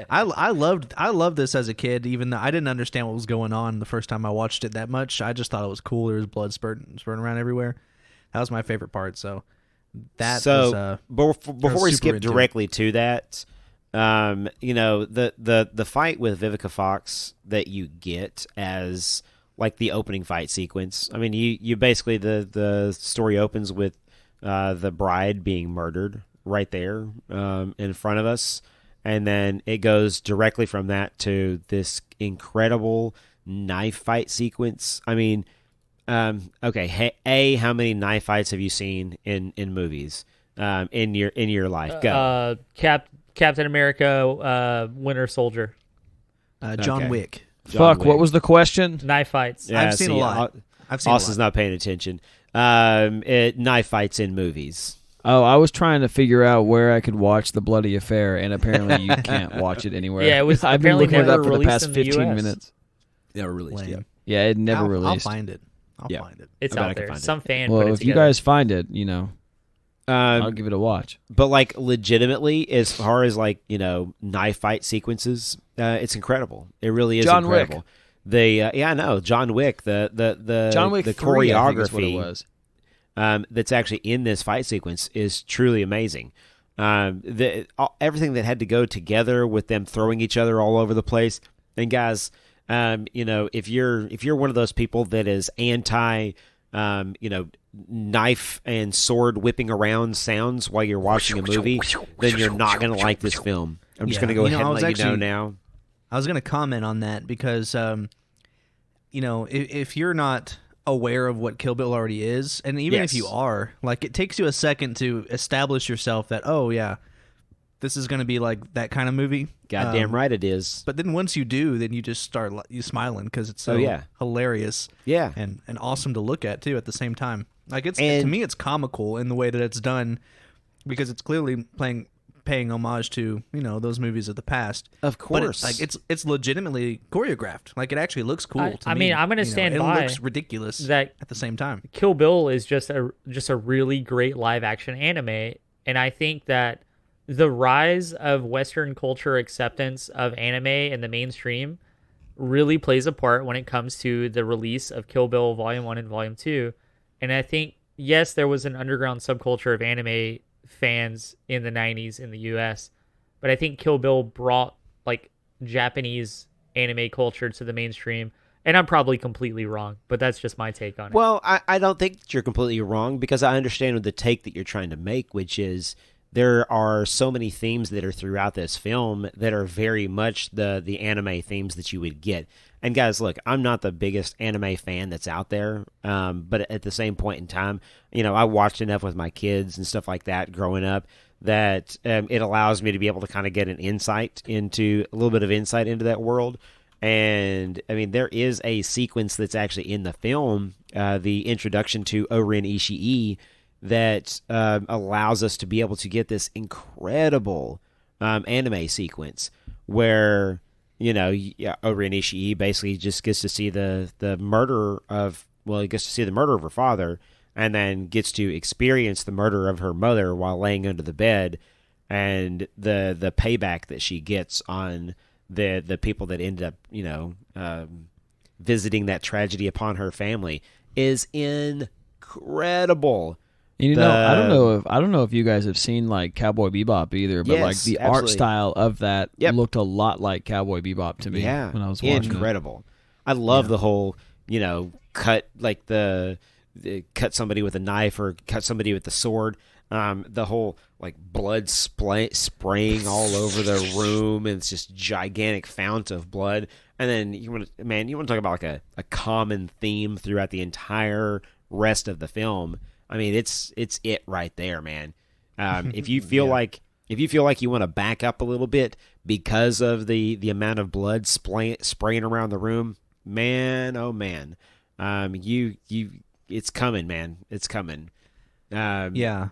I loved this as a kid, even though I didn't understand what was going on the first time I watched it that much. I just thought it was cool. There was blood spurting around everywhere. That was my favorite part. So before we skip directly to that, the fight with Vivica Fox that you get as like the opening fight sequence. I mean, you basically the story opens with the bride being murdered right there in front of us, and then it goes directly from that to this incredible knife fight sequence. I mean. Okay. How many knife fights have you seen in movies in your life? Go. Captain America, Winter Soldier. John Wick. What was the question? Knife fights. Yeah, I've seen a lot. Austin's not paying attention. Knife fights in movies. Oh, I was trying to figure out where I could watch The Bloody Affair, and apparently you can't watch it anywhere. Yeah, it was. I've been looking it up for the past 15 US. minutes. Never released yet. Yeah, it never released. I'll find it. I'll find it. It's out there. Some fan well, put it if together. you guys find it, I'll give it a watch. But like legitimately, as far as knife fight sequences, it's incredible. It really is John incredible. Wick. I know John Wick. The John Wick the 3, choreography I think is what it was. That's actually in this fight sequence is truly amazing. Everything that had to go together with them throwing each other all over the place. And guys, if you're one of those people that is anti, knife and sword whipping around sounds while you're watching a movie, then you're not going to like this film. I'm just going to go ahead and let you know now. I was going to comment on that because, if you're not aware of what Kill Bill already is, and even if you are, like, it takes you a second to establish yourself that, oh, yeah, this is going to be like that kind of movie. Goddamn right it is. But then once you do, then you just start smiling because it's so hilarious and awesome to look at, too, at the same time. Like, to me, it's comical in the way that it's done because it's clearly paying homage to, those movies of the past. Of course. But it's legitimately choreographed. Like, it actually looks cool to me. I'm going to stand by. It looks ridiculous that at the same time. Kill Bill is just a really great live action anime, and I think that the rise of Western culture acceptance of anime in the mainstream really plays a part when it comes to the release of Kill Bill Volume 1 and Volume 2. And I think, yes, there was an underground subculture of anime fans in the 90s in the US, but I think Kill Bill brought like Japanese anime culture to the mainstream. And I'm probably completely wrong, but that's just my take on it. Well, I don't think that you're completely wrong because I understand the take that you're trying to make, which is there are so many themes that are throughout this film that are very much the anime themes that you would get. And guys, look, I'm not the biggest anime fan that's out there, but at the same point in time, I watched enough with my kids and stuff like that growing up that it allows me to be able to kind of get a little bit of insight into that world. And I mean, there is a sequence that's actually in the film, the introduction to Orin Ishii, that allows us to be able to get this incredible anime sequence where, Orin Ishii basically just gets to see the murder of, he gets to see the murder of her father and then gets to experience the murder of her mother while laying under the bed, and the payback that she gets on the people that ended up, visiting that tragedy upon her family is incredible. I don't know if you guys have seen like Cowboy Bebop either, but like the art style of that looked a lot like Cowboy Bebop to me when I was watching incredible. I love the whole, cut like cut somebody with a knife or cut somebody with the sword. The whole like blood spraying all over the room, and it's just gigantic fount of blood. And then you want to talk about like a common theme throughout the entire rest of the film. I mean, it's it right there, man. If you feel like you want to back up a little bit because of the amount of blood spraying around the room, man, oh man, it's coming, man. It's coming. It's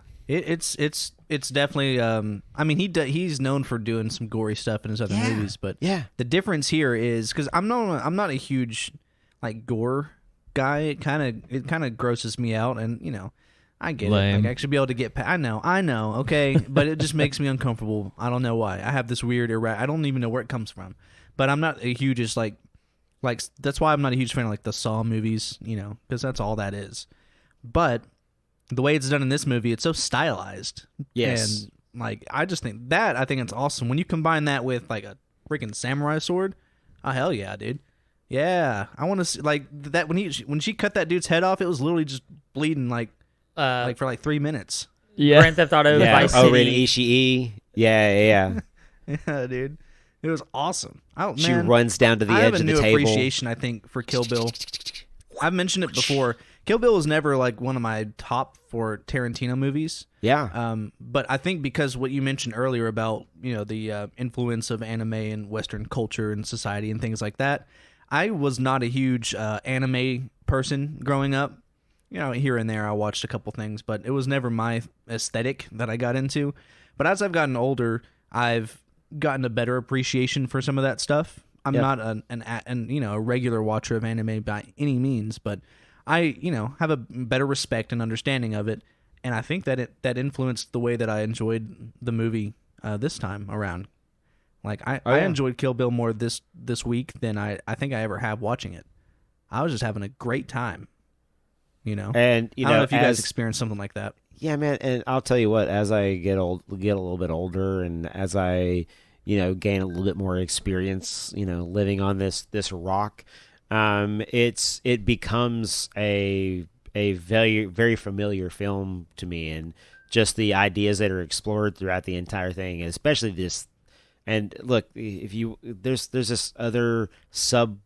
definitely. I mean, he's known for doing some gory stuff in his other movies, but the difference here is because I'm not a huge like gore guy. It kind of grosses me out, and I get it. Like, I should be able to get. I know. Okay, but it just makes me uncomfortable. I don't know why. I have this weird I don't even know where it comes from. But I'm not a huge like that's why I'm not a huge fan of like the Saw movies. Because that's all that is. But the way it's done in this movie, it's so stylized. Yes. And like I think it's awesome when you combine that with like a freaking samurai sword. Oh hell yeah, dude. Yeah, I want to see like that when she cut that dude's head off. It was literally just bleeding like for like 3 minutes. Yeah. Grand Theft Auto Vice City. Orin Ishii. Yeah. Yeah, dude. It was awesome. She runs down to the edge of the table. I have a new appreciation, I think, for Kill Bill. I've mentioned it before. Kill Bill was never like one of my top 4 Tarantino movies. Yeah. But I think because what you mentioned earlier about, the influence of anime and Western culture and society and things like that, I was not a huge anime person growing up. Here and there I watched a couple things, but it was never my aesthetic that I got into. But as I've gotten older, I've gotten a better appreciation for some of that stuff. I'm not a regular watcher of anime by any means, but I have a better respect and understanding of it, and I think that that influenced the way that I enjoyed the movie this time around. Like I enjoyed Kill Bill more this week than I think I ever have watching it. I was just having a great time. And I don't know if you guys experienced something like that. Yeah, man, and I'll tell you what. As I get a little bit older, and as I, gain a little bit more experience, living on this rock, it becomes a very very familiar film to me, and just the ideas that are explored throughout the entire thing, and especially this. And look, there's this other sub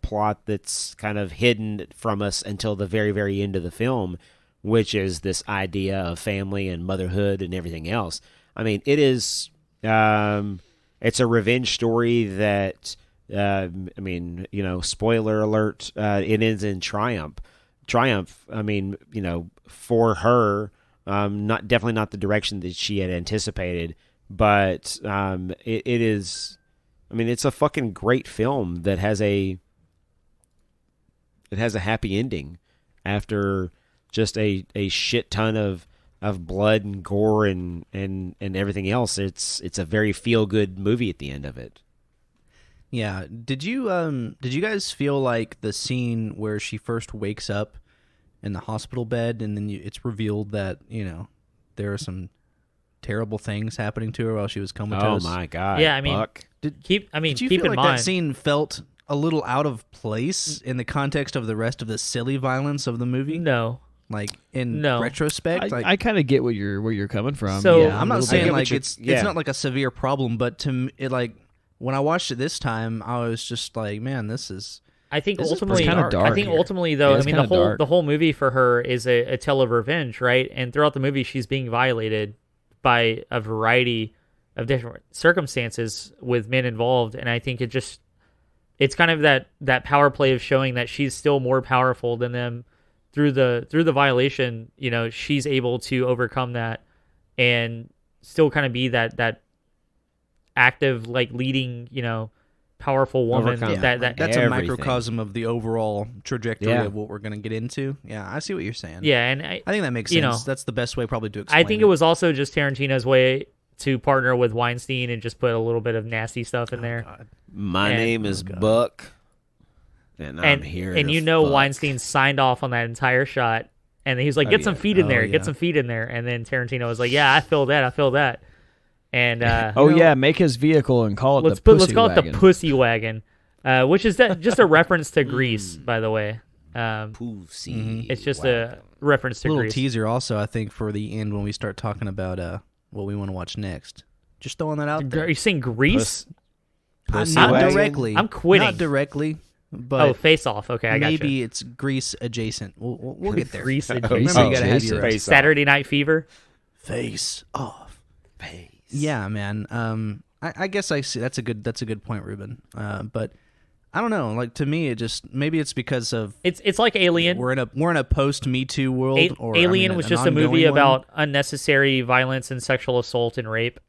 plot that's kind of hidden from us until the very very end of the film, which is this idea of family and motherhood and everything else. I mean, it is it's a revenge story that spoiler alert, it ends in triumph. I mean, for her, definitely not the direction that she had anticipated, but it is. I mean, it's a fucking great film that has a happy ending after just a shit ton of blood and gore and everything else. It's a very feel good movie at the end of it. Yeah. Did you guys feel like the scene where she first wakes up in the hospital bed and then it's revealed that, there are some terrible things happening to her while she was comatose? Oh my God. Yeah, I mean, Buck. Did you keep feel in like mind that scene felt a little out of place in the context of the rest of the silly violence of the movie? no. Like in No. retrospect, I kind of get where you're coming from. So- yeah, I'm not saying like it's yeah. not like a severe problem, but to me, when I watched it this time, I was just like, man, this is. I think This is ultimately, pretty dark I think here. ultimately though, Yeah, it's kinda dark. the whole movie for her is a tale of revenge, right? And throughout the movie, she's being violated by a variety of different circumstances with men involved, and I think it's kind of that power play of showing that she's still more powerful than them through the violation. She's able to overcome that and still kind of be that active, like leading, powerful woman. Overcome. That That's a everything. microcosm of the overall trajectory Yeah. of what we're going to get into. Yeah, I see what you're saying. yeah, and I think that makes you sense. know, That's the best way probably to explain I think it was also just Tarantino's way to partner with Weinstein and just put a little bit of nasty stuff in there. God. My And- name is Buck, and I'm And here. and to fuck. Weinstein signed off on that entire shot, and he's like, "Get some yeah. feet in Oh, there, yeah. get some feet in there." And then Tarantino was like, "Yeah, I feel that," and Oh yeah, make his vehicle and call it let's the pussy call wagon. it the pussy wagon, which is just a reference to Grease, by the way. Pussy. It's just a reference to little Grease. teaser also, I think, for the end when we start talking about what we want to watch next. Just throwing that out Are there. you saying Grease? Pussy Not wagon? directly. I'm quitting. Not directly, but Face Off. Okay, I got maybe it's Grease adjacent. We'll get there. Grease Oh, Remember, you gotta have Jason. your Face Off. Saturday Night Fever. face off. Face. Yeah, man. I guess I see. That's a good point, Ruben. But I don't know. Like to me, it just maybe it's because of It's like Alien. we're in a post Me Too world. Alien was an just a movie ongoing one. about unnecessary violence and sexual assault and rape.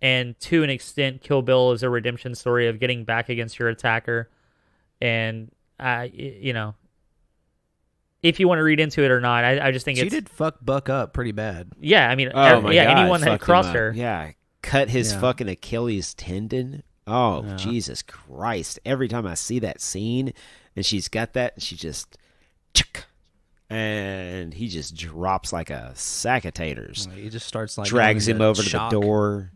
And to an extent, Kill Bill is a redemption story of getting back against your attacker. And, if you want to read into it or not, I just think She it's... did fuck Buck up pretty bad. Yeah, I mean, Oh my God, anyone that fucked him crossed up. her. Yeah, cut his Yeah. fucking Achilles tendon. Oh, Yeah. Jesus Christ. Every time I see that scene and she's got that, and she just... Chick, and he just drops like a sack of taters. He just starts like Drags going him into over shock. to the door.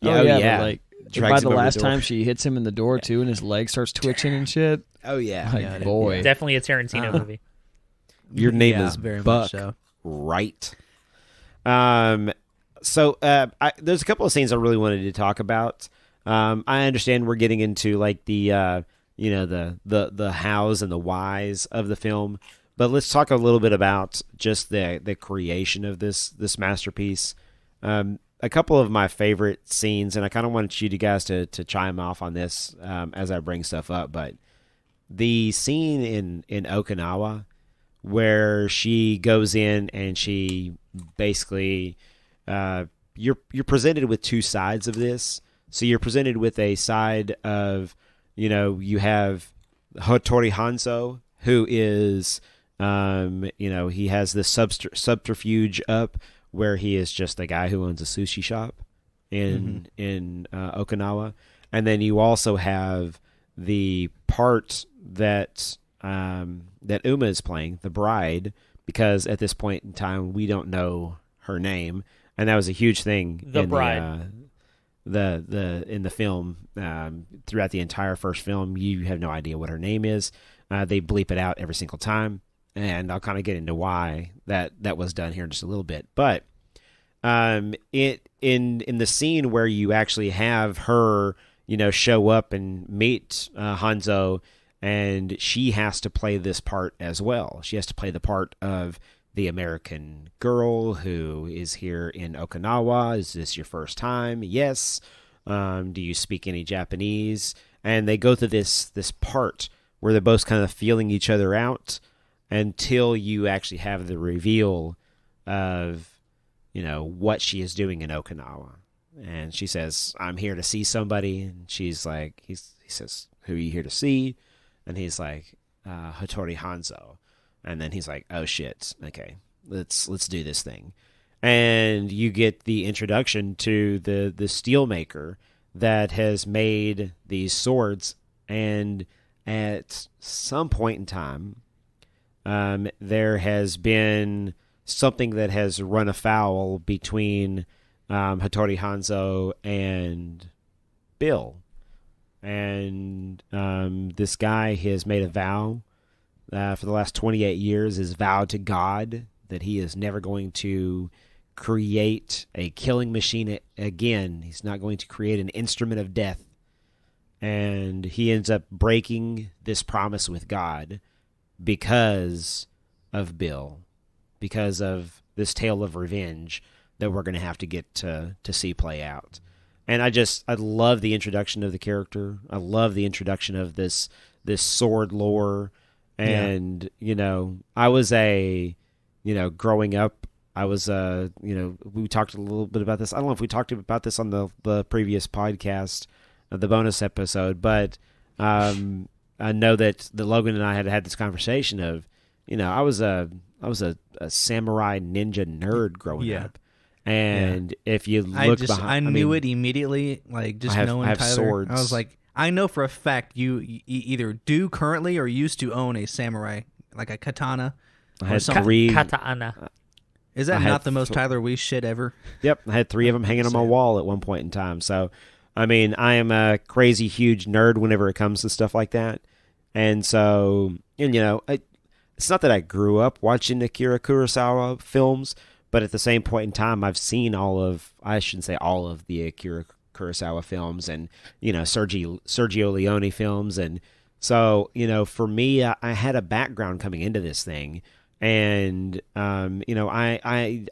Oh yeah, but like Drags by him the over last door. time she hits him in the door too, and his leg starts twitching and shit. Oh, yeah. Like, Yeah, boy, Definitely a Tarantino movie. Your name Yeah, is very much Buck, so. right? So there's a couple of scenes I really wanted to talk about. I understand we're getting into like the the hows and the whys of the film, but let's talk a little bit about just the creation of this masterpiece. A couple of my favorite scenes, and I kind of want you guys to chime off on this as I bring stuff up, but the scene in Okinawa where she goes in and she basically you're presented with two sides of this. So you're presented with a side of, you have Hattori Hanzo, who is he has this subterfuge up where he is just a guy who owns a sushi shop in Okinawa. And then you also have the part that Uma is playing, the bride, because at this point in time we don't know her name, and that was a huge thing. The bride. In the film, throughout the entire first film, you have no idea what her name is. They bleep it out every single time, and I'll kind of get into why that was done here in just a little bit. But in the scene where you actually have her, show up and meet Hanzo, and she has to play this part as well. She has to play the part of the American girl who is here in Okinawa. Is this your first time? Yes. Do you speak any Japanese? And they go through this part where they're both kind of feeling each other out until you actually have the reveal of, what she is doing in Okinawa. And she says, I'm here to see somebody. And she's like, he says, who are you here to see? And he's like, Hattori Hanzo. And then he's like, oh shit, okay, let's do this thing. And you get the introduction to the steelmaker that has made these swords. And at some point in time, there has been something that has run afoul between Hattori Hanzo and Bill. And this guy has made a vow for the last 28 years, has vowed to God that he is never going to create a killing machine again. He's not going to create an instrument of death. And he ends up breaking this promise with God because of Bill, because of this tale of revenge that we're going to have to get to see play out. And I love the introduction of the character. I love the introduction of this sword lore. And, I was growing up, I was, we talked a little bit about this. I don't know if we talked about this on the previous podcast, the bonus episode, but I know that Logan and I had this conversation of, I was a samurai ninja nerd growing up. And if you look behind, I knew it immediately, knowing I have Tyler. swords. I was like, I know for a fact you either do currently or used to own a samurai, like a katana. I had three. Katana. Is that not the most Tyler Weiss shit ever? Yep, I had three of them hanging on my wall at one point in time. So, I am a crazy huge nerd whenever it comes to stuff like that. And so, it's not that I grew up watching Akira Kurosawa films, but at the same point in time, I've seen I shouldn't say all of the Akira Kurosawa films and, Sergio Leone films. And so, for me, I had a background coming into this thing. And, I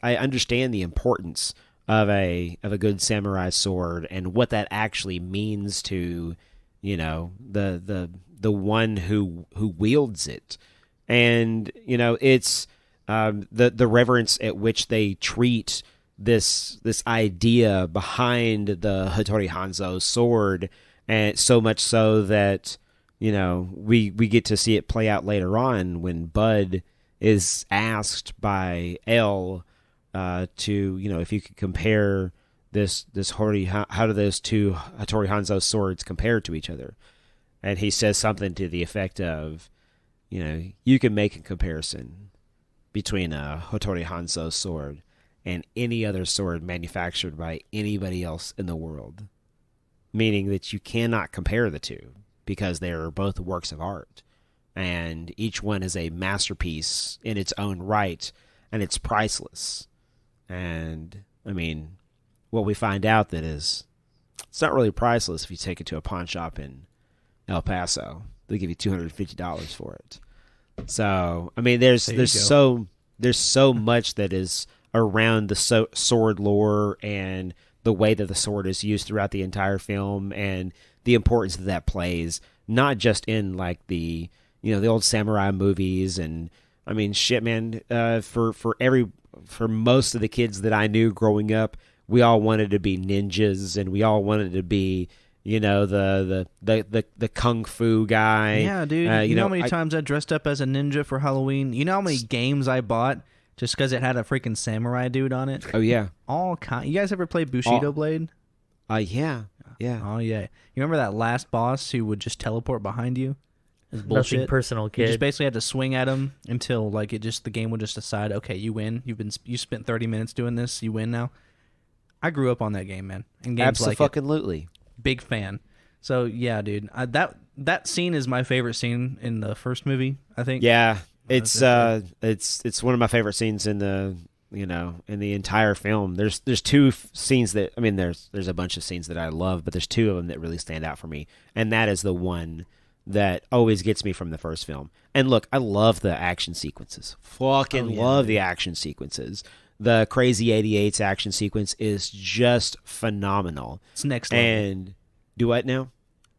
understand the importance of a good samurai sword and what that actually means to, the one who wields it. And, it's the reverence at which they treat this idea behind the Hattori Hanzo sword, and so much so that we get to see it play out later on when Bud is asked by L to if you could compare this how do those two Hattori Hanzo swords compare to each other, and he says something to the effect of you can make a comparison between a Hattori Hanzo sword and any other sword manufactured by anybody else in the world. Meaning that you cannot compare the two because they are both works of art. And each one is a masterpiece in its own right, and it's priceless. And, what we find out that is, it's not really priceless if you take it to a pawn shop in El Paso. They give you $250 for it. So, there's so much that is around the sword lore and the way that the sword is used throughout the entire film and the importance that plays, not just in the old samurai movies. And shit, man, for most of the kids that I knew growing up, we all wanted to be ninjas and we all wanted to be the kung fu guy. Yeah, dude. You know how many times I dressed up as a ninja for Halloween? You know how many games I bought just because it had a freaking samurai dude on it? Oh, yeah. You guys ever play Bushido Blade? Yeah. Yeah. Oh, yeah. You remember that last boss who would just teleport behind you? It's Nothing bullshit. personal, You kid. just basically had to swing at him until like the game would just decide, okay, you win. You spent 30 minutes doing this. You win now. I grew up on that game, man. And games like it. Absolutely. Big fan. So yeah, dude, that scene is my favorite scene in the first movie. I think. Yeah, it's one of my favorite scenes in the in the entire film. There's two scenes that there's a bunch of scenes that I love, but there's two of them that really stand out for me, and that is the one that always gets me from the first film. And look, I love the action sequences. Fucking love the action sequences. The Crazy 88's action sequence is just phenomenal. It's next level. And do what now?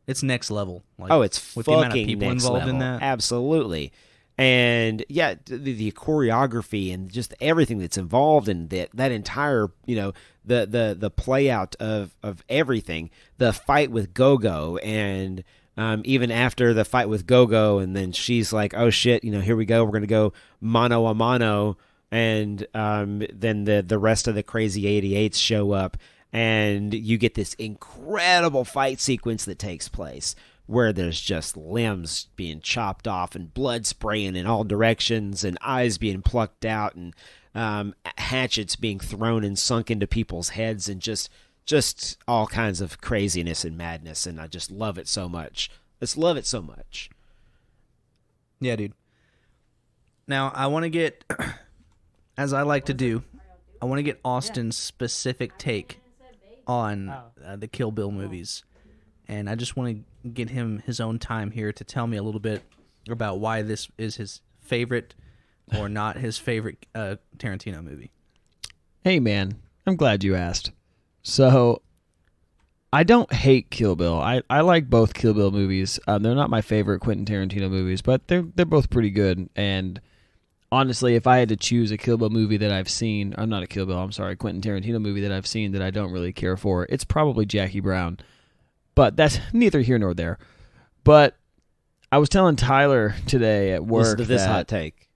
It's next level. Like, It's with fucking the amount of people next involved level. in that. Absolutely. And yeah, the choreography and just everything that's involved in that entire, the play out of everything, the fight with Gogo, and even after the fight with Gogo, and then she's like, oh shit, here we go, we're going to go mano a mano, and then the rest of the Crazy 88s show up, and you get this incredible fight sequence that takes place where there's just limbs being chopped off and blood spraying in all directions and eyes being plucked out and hatchets being thrown and sunk into people's heads and just all kinds of craziness and madness, and I just love it so much. Let's love it so much. Yeah, dude. Now, I want to get, as I like to do, I want to get Austin's specific take on the Kill Bill movies. And I just want to get him his own time here to tell me a little bit about why this is his favorite or not his favorite Tarantino movie. Hey, man, I'm glad you asked. So, I don't hate Kill Bill. I like both Kill Bill movies. They're not my favorite Quentin Tarantino movies, but they're both pretty good. And honestly, if I had to choose a Kill Bill movie that I've seen, I'm not a Kill Bill, I'm sorry, Quentin Tarantino movie that I've seen that I don't really care for, it's probably Jackie Brown. But that's neither here nor there. But I was telling Tyler today at work Listen to this hot take.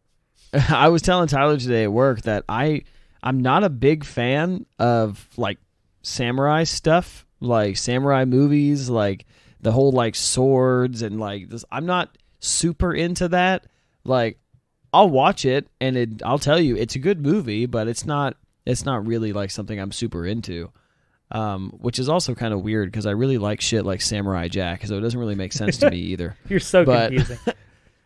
I was telling Tyler today at work that I'm not a big fan of like samurai stuff, like samurai movies, like the whole like swords and like this. I'm not super into that. Like I'll watch it and I'll tell you it's a good movie, but it's not really like something I'm super into. Which is also kind of weird because I really like shit like Samurai Jack, so it doesn't really make sense to me either. You're so confusing.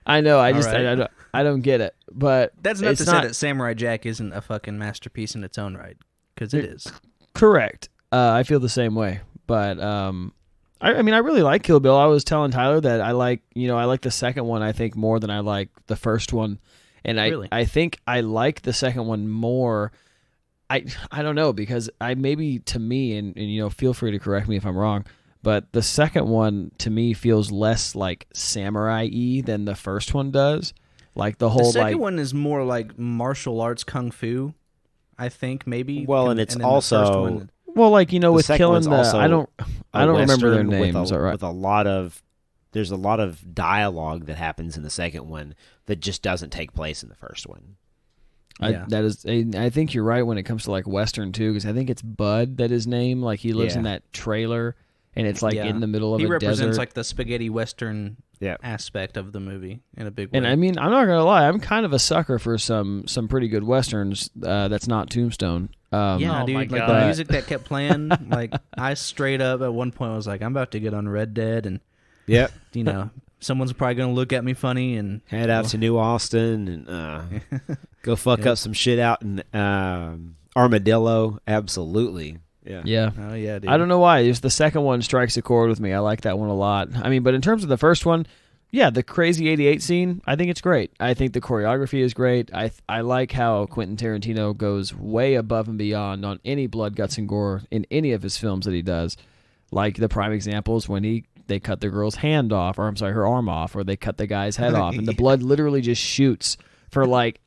I know. I don't get it. But That's not to say that Samurai Jack isn't a fucking masterpiece in its own right, because it is. Correct. I feel the same way. But I really like Kill Bill. I was telling Tyler that I like the second one I think more than I like the first one, and I think I like the second one more. I don't know, because maybe to me, and feel free to correct me if I'm wrong, but the second one to me feels less like samurai-y than the first one does. Like the whole second one is more like martial arts kung fu, I think maybe. Well, and it's also with killing the I don't remember their names. With there's a lot of dialogue that happens in the second one that just doesn't take place in the first one. Yeah. I think you're right when it comes to like Western too, because I think it's Bud that his name. Like he lives in that trailer, and it's like in the middle of a desert. He represents like the spaghetti Western aspect of the movie in a big way. And I mean, I'm not gonna lie, I'm kind of a sucker for some pretty good Westerns. That's not Tombstone. Dude, my like God. the music that kept playing, like I straight up at one point was like, I'm about to get on Red Dead, and someone's probably gonna look at me funny and head out to New Austin and go fuck up some shit out in Armadillo. Absolutely. Yeah. Oh yeah, dude. I don't know why. Just the second one strikes a chord with me. I like that one a lot. I mean, but in terms of the first one, the Crazy 88 scene, I think it's great. I think the choreography is great. I like how Quentin Tarantino goes way above and beyond on any blood, guts, and gore in any of his films that he does. Like the prime example is when they cut the girl's hand off, or I'm sorry, her arm off, or they cut the guy's head off, and the blood literally just shoots for like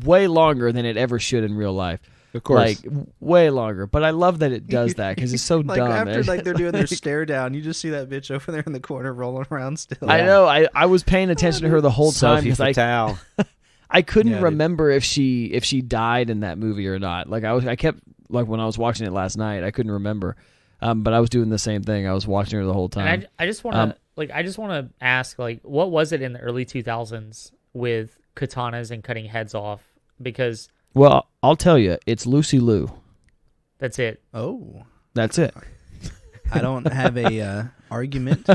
way longer than it ever should in real life. Of course, like way longer. But I love that it does that because it's so like dumb. After like they're doing their stare down, you just see that bitch over there in the corner rolling around still. I know. I was paying attention to her the whole time because I couldn't remember if she died in that movie or not. Like I kept like when I was watching it last night, I couldn't remember. But I was doing the same thing. I was watching her the whole time. And I just want to like I just want to ask, like, what was it in the early 2000s with katanas and cutting heads off? Because Well, I'll tell you, it's Lucy Liu. that's it. Oh, That's it. I don't have a argument.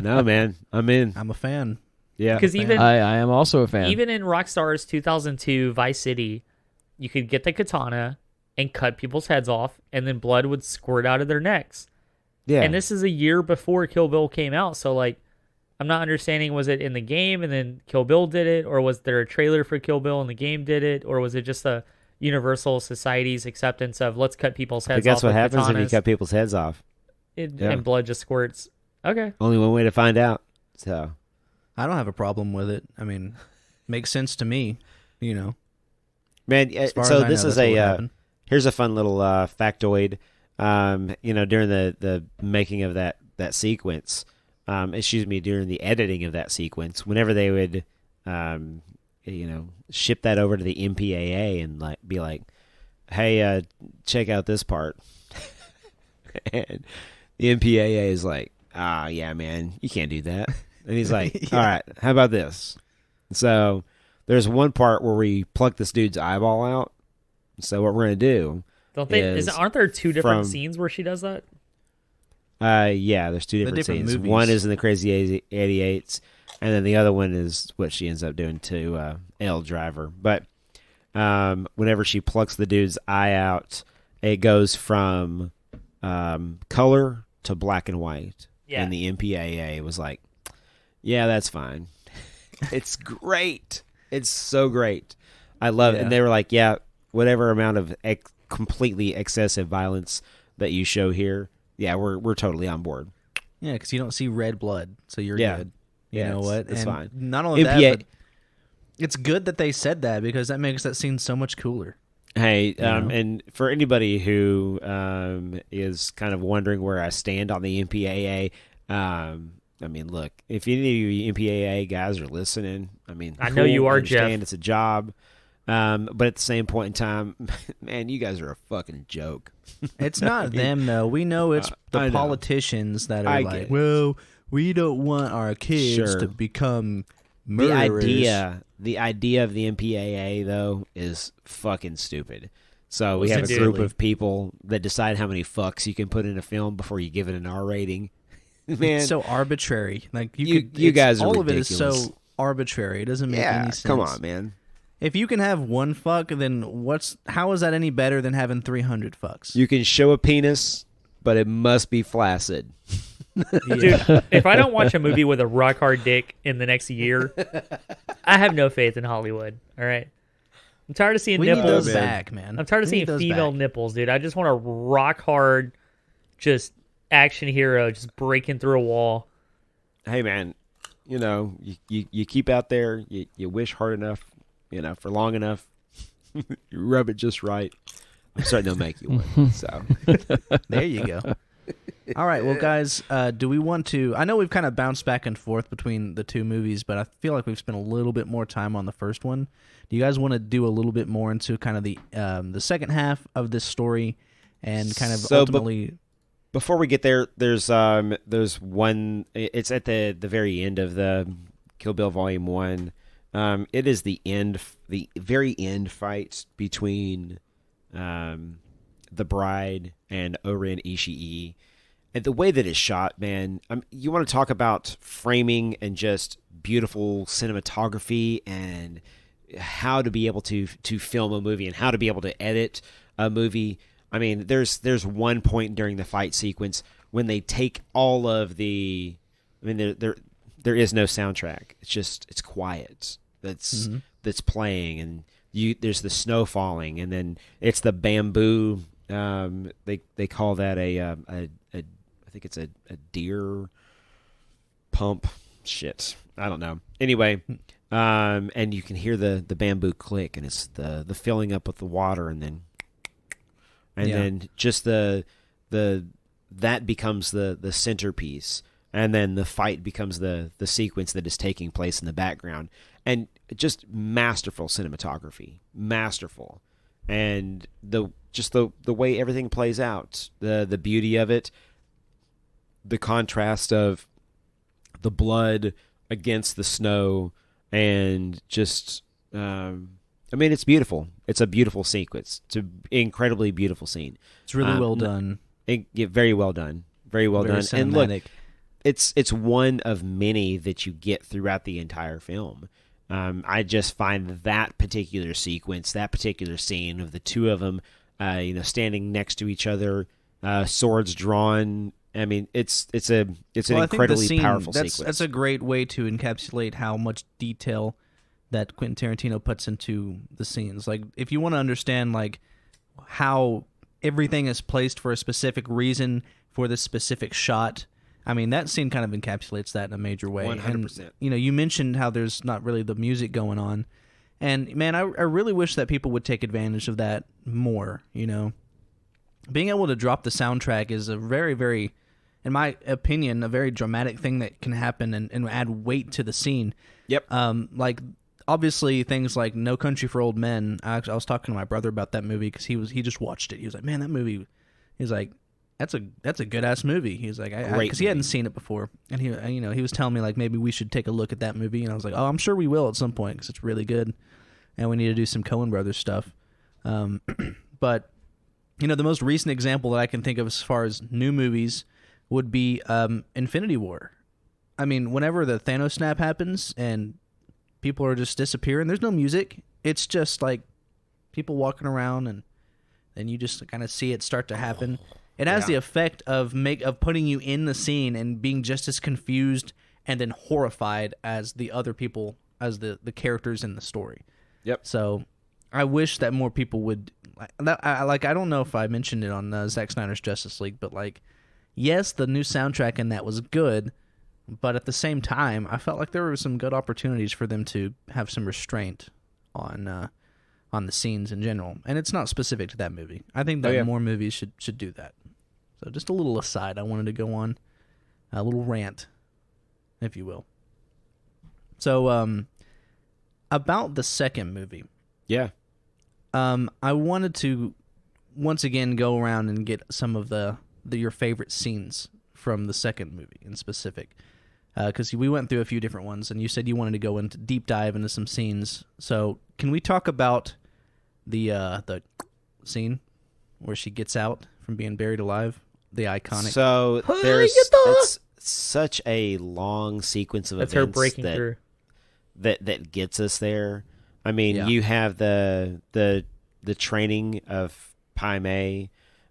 No, man, I'm in. I'm a fan. Yeah, Because even I am also a fan. even in Rockstar's 2002 Vice City, you could get the katana and cut people's heads off, and then blood would squirt out of their necks. yeah. And this is a year before Kill Bill came out, so like, I'm not understanding, was it in the game and then Kill Bill did it, or was there a trailer for Kill Bill and the game did it, or was it just a Universal Society's acceptance of let's cut people's But heads guess off what with happens if you katanas, cut people's heads off? Yeah. and blood just squirts? Okay. Only one way to find out. So I don't have a problem with it. I mean, makes sense to me. You know, man, as far so as I this know, is that's what would a happen. here's a fun little factoid. During the making of that sequence, during the editing of that sequence, whenever they would, ship that over to the MPAA and like be like, hey, check out this part, and the MPAA is like, yeah, man, you can't do that, and he's like, all right, how about this? So there's one part where we pluck this dude's eyeball out. So what we're gonna do? Don't they? Aren't there two different from- scenes where she does that? Yeah, there's two The different different scenes. movies. One is in the Crazy 88s, and then the other one is what she ends up doing to L Driver. But whenever she plucks the dude's eye out, it goes from color to black and white. Yeah. And the MPAA was like, yeah, that's fine. It's great. It's so great. I love it. Yeah. And they were like, yeah, whatever amount of completely excessive violence that you show here, yeah, we're totally on board. Yeah, because you don't see red blood, so you're Yeah. good. You Yeah, know it's- what? it's And fine. Not only MPA that, but it's good that they said that because that makes that scene so much cooler. Hey, know? and for anybody who is kind of wondering where I stand on the MPAA, I mean, look, if any of you MPAA guys are listening, I mean, I know you are, understand Jeff. It's a job, but at the same point in time, man, you guys are a fucking joke. It's not them though. We know it's I the know. politicians that are I like, get it. well, we don't want our kids Sure. to become The murderers. idea of the MPAA though is fucking stupid. So we Well, have a sincerely. group of people that decide how many fucks you can put in a film before you give it an R rating. Man, It's so arbitrary. Like you You guys are all of it is ridiculous. so arbitrary. It doesn't make yeah, any sense. come on, man. If you can have one fuck, then how is that any better than having 300 fucks? You can show a penis, but it must be flaccid. Dude, if I don't watch a movie with a rock hard dick in the next year, I have no faith in Hollywood. All right. I'm tired of seeing We need nipples. those back, man. I'm tired of We seeing need those female back. nipples, dude. I just want a rock hard, just action hero just breaking through a wall. Hey, man, you keep out there, you wish hard enough, for long enough, you rub it just right. I'm certain they'll make you one. So There you go. All right, well, guys, do we want to? I know we've kind of bounced back and forth between the two movies, but I feel like we've spent a little bit more time on the first one. Do you guys want to do a little bit more into kind of the second half of this story and kind of ultimately? before we get there, there's one. It's at the very end of the Kill Bill Volume 1. It is the very end fight between the bride and Oren Ishii. And the way that it's shot, man, you want to talk about framing and just beautiful cinematography and how to be able to film a movie and how to be able to edit a movie. I mean, there's one point during the fight sequence when they take all of the, I mean, there is no soundtrack. It's quiet. That's playing, and there's the snow falling, and then it's the bamboo. They call that I think it's a deer pump. Shit, I don't know. Anyway, and you can hear the bamboo click, and it's the filling up with the water, and then just that becomes the centerpiece, and then the fight becomes the sequence that is taking place in the background, and just masterful cinematography, masterful, and the way everything plays out, the beauty of it, the contrast of the blood against the snow, and just it's beautiful. It's a beautiful sequence. It's an incredibly beautiful scene. It's really well done. Very well done. Very well Very done. cinematic. And look, it's one of many that you get throughout the entire film. I just find that particular sequence, that particular scene of the two of them, standing next to each other, swords drawn. I mean, it's an incredibly powerful sequence. That's a great way to encapsulate how much detail that Quentin Tarantino puts into the scenes. Like, if you want to understand like how everything is placed for a specific reason for this specific shot, I mean, that scene kind of encapsulates that in a major way. 100%. And, you mentioned how there's not really the music going on. And, man, I really wish that people would take advantage of that more, Being able to drop the soundtrack is a very, very, in my opinion, a very dramatic thing that can happen and add weight to the scene. Yep. Like, obviously, things like No Country for Old Men, I was talking to my brother about that movie because he just watched it. He was like, man, that movie, he's like, that's a good ass movie. He was like, because he hadn't seen it before, and he was telling me like maybe we should take a look at that movie, and I was like, oh, I'm sure we will at some point because it's really good, and we need to do some Coen Brothers stuff. But the most recent example that I can think of as far as new movies would be Infinity War. I mean, whenever the Thanos snap happens and people are just disappearing, there's no music. It's just like people walking around, and then you just kind of see it start to happen. It has the effect of putting you in the scene and being just as confused and then horrified as the other people, as the characters in the story. Yep. So I wish that more people would. I don't know if I mentioned it on Zack Snyder's Justice League, but like, yes, the new soundtrack in that was good, but at the same time, I felt like there were some good opportunities for them to have some restraint on the scenes in general. And it's not specific to that movie. I think that more movies should do that. So just a little aside, I wanted to go on a little rant, if you will. So, about the second movie. Yeah. I wanted to once again go around and get some of your favorite scenes from the second movie in specific, because we went through a few different ones, and you said you wanted to go into deep dive into some scenes. So, can we talk about the scene where she gets out from being buried alive? The iconic. So it's such a long sequence of That's events her breaking through. That gets us there. I mean, you have the training of Pai Mei,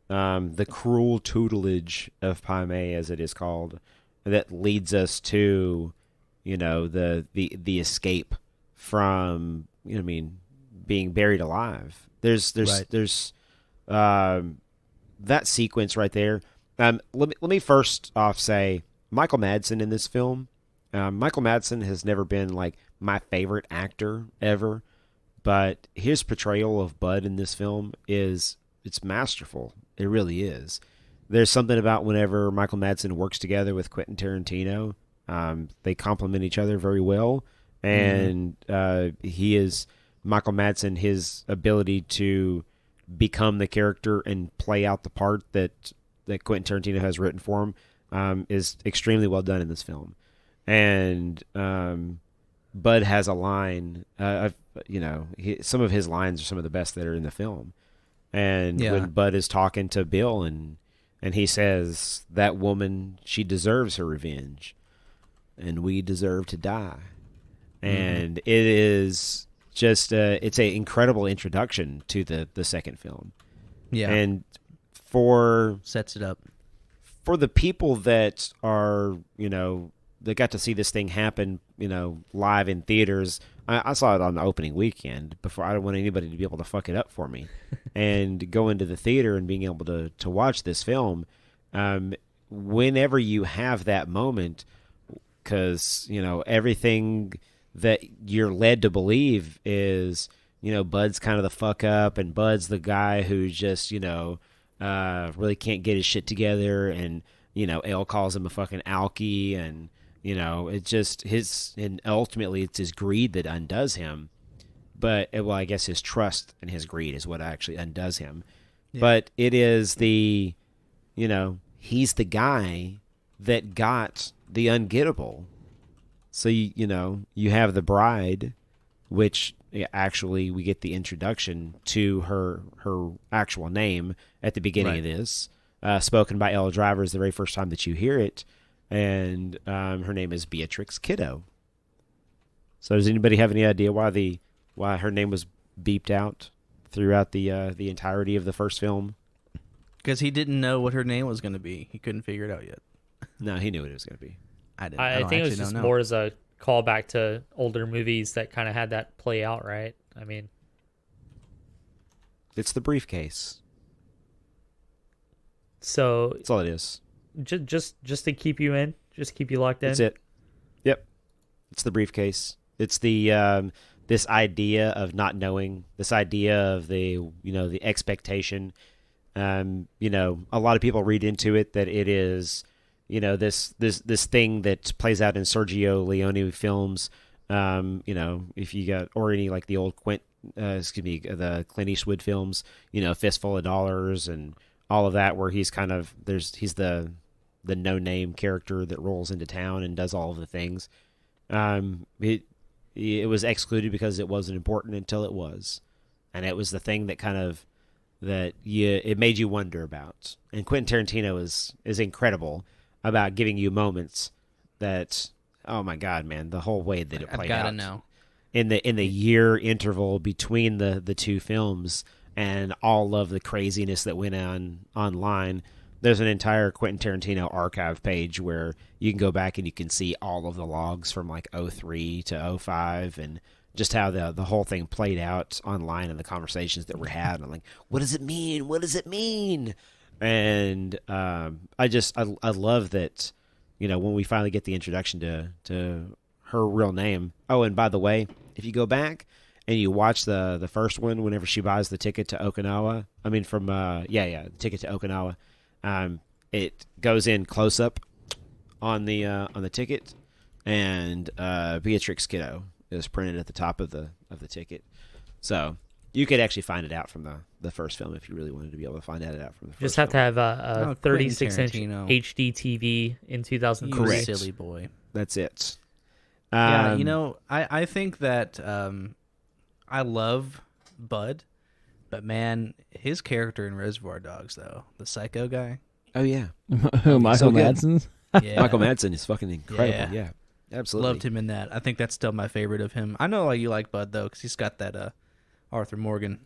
the cruel tutelage of Pai Mei, as it is called, that leads us to, the escape from, being buried alive. There's that sequence right there. Let me first off say Michael Madsen in this film. Michael Madsen has never been like my favorite actor ever, but his portrayal of Bud in this film it's masterful. It really is. There's something about whenever Michael Madsen works together with Quentin Tarantino, they complement each other very well, and Michael Madsen, his ability to become the character and play out the part that Quentin Tarantino has written for him is extremely well done in this film. And Bud has a line, some of his lines are some of the best that are in the film. And when Bud is talking to Bill and he says, that woman, she deserves her revenge and we deserve to die. And it is just it's an incredible introduction to the second film. Yeah. And sets it up for the people that are, that got to see this thing happen, live in theaters. I saw it on the opening weekend before. I don't want anybody to be able to fuck it up for me. And go into the theater and being able to watch this film, whenever you have that moment, because, everything that you're led to believe is, Bud's kind of the fuck up, and Bud's the guy who just, really can't get his shit together, and, Elle calls him a fucking alkie, and, it's just and ultimately it's his greed that undoes him. But, I guess his trust and his greed is what actually undoes him. Yeah. But it is he's the guy that got the ungettable. So you have the bride, which actually we get the introduction to her actual name at the beginning of this, spoken by Ella Driver is the very first time that you hear it, and her name is Beatrix Kiddo. So does anybody have any idea why her name was beeped out throughout the entirety of the first film? Because he didn't know what her name was going to be. He couldn't figure it out yet. No, he knew what it was going to be. I think it was just more as a callback to older movies that kind of had that play out, right? I mean, it's the briefcase. So that's all it is. Just to keep you in, just keep you locked in. That's it. Yep. It's the briefcase. It's the this idea of not knowing, this idea of the expectation. A lot of people read into it that it is, this thing that plays out in Sergio Leone films. If you got, or any like the old the Clint Eastwood films, Fistful of Dollars and all of that, where he's he's the no-name character that rolls into town and does all of the things. It was excluded because it wasn't important until it was, and it was the thing that it made you wonder about. And Quentin Tarantino is incredible about giving you moments that, oh my God, man, the whole way that it played out. I've got to know. In the year interval between the two films and all of the craziness that went on online, there's an entire Quentin Tarantino archive page where you can go back and you can see all of the logs from like 03 to 05 and just how the whole thing played out online and the conversations that were had. I'm like, what does it mean? What does it mean? And I love that, when we finally get the introduction to her real name. Oh, and by the way, if you go back and you watch the first one, whenever she buys the ticket to Okinawa, ticket to Okinawa, it goes in close up on the ticket, and Beatrix Kiddo is printed at the top of the ticket. So you could actually find it out from the first film if you really wanted to be able to find that out from the first Just have film. to have a 36-inch HD TV in 2003. Correct. Silly boy. That's it. I think that I love Bud, but man, his character in Reservoir Dogs, though, the psycho guy. Oh yeah, Michael so good. Madsen. Yeah. Michael Madsen is fucking incredible. Yeah, absolutely. Loved him in that. I think that's still my favorite of him. I know you like Bud though, because he's got that Arthur Morgan.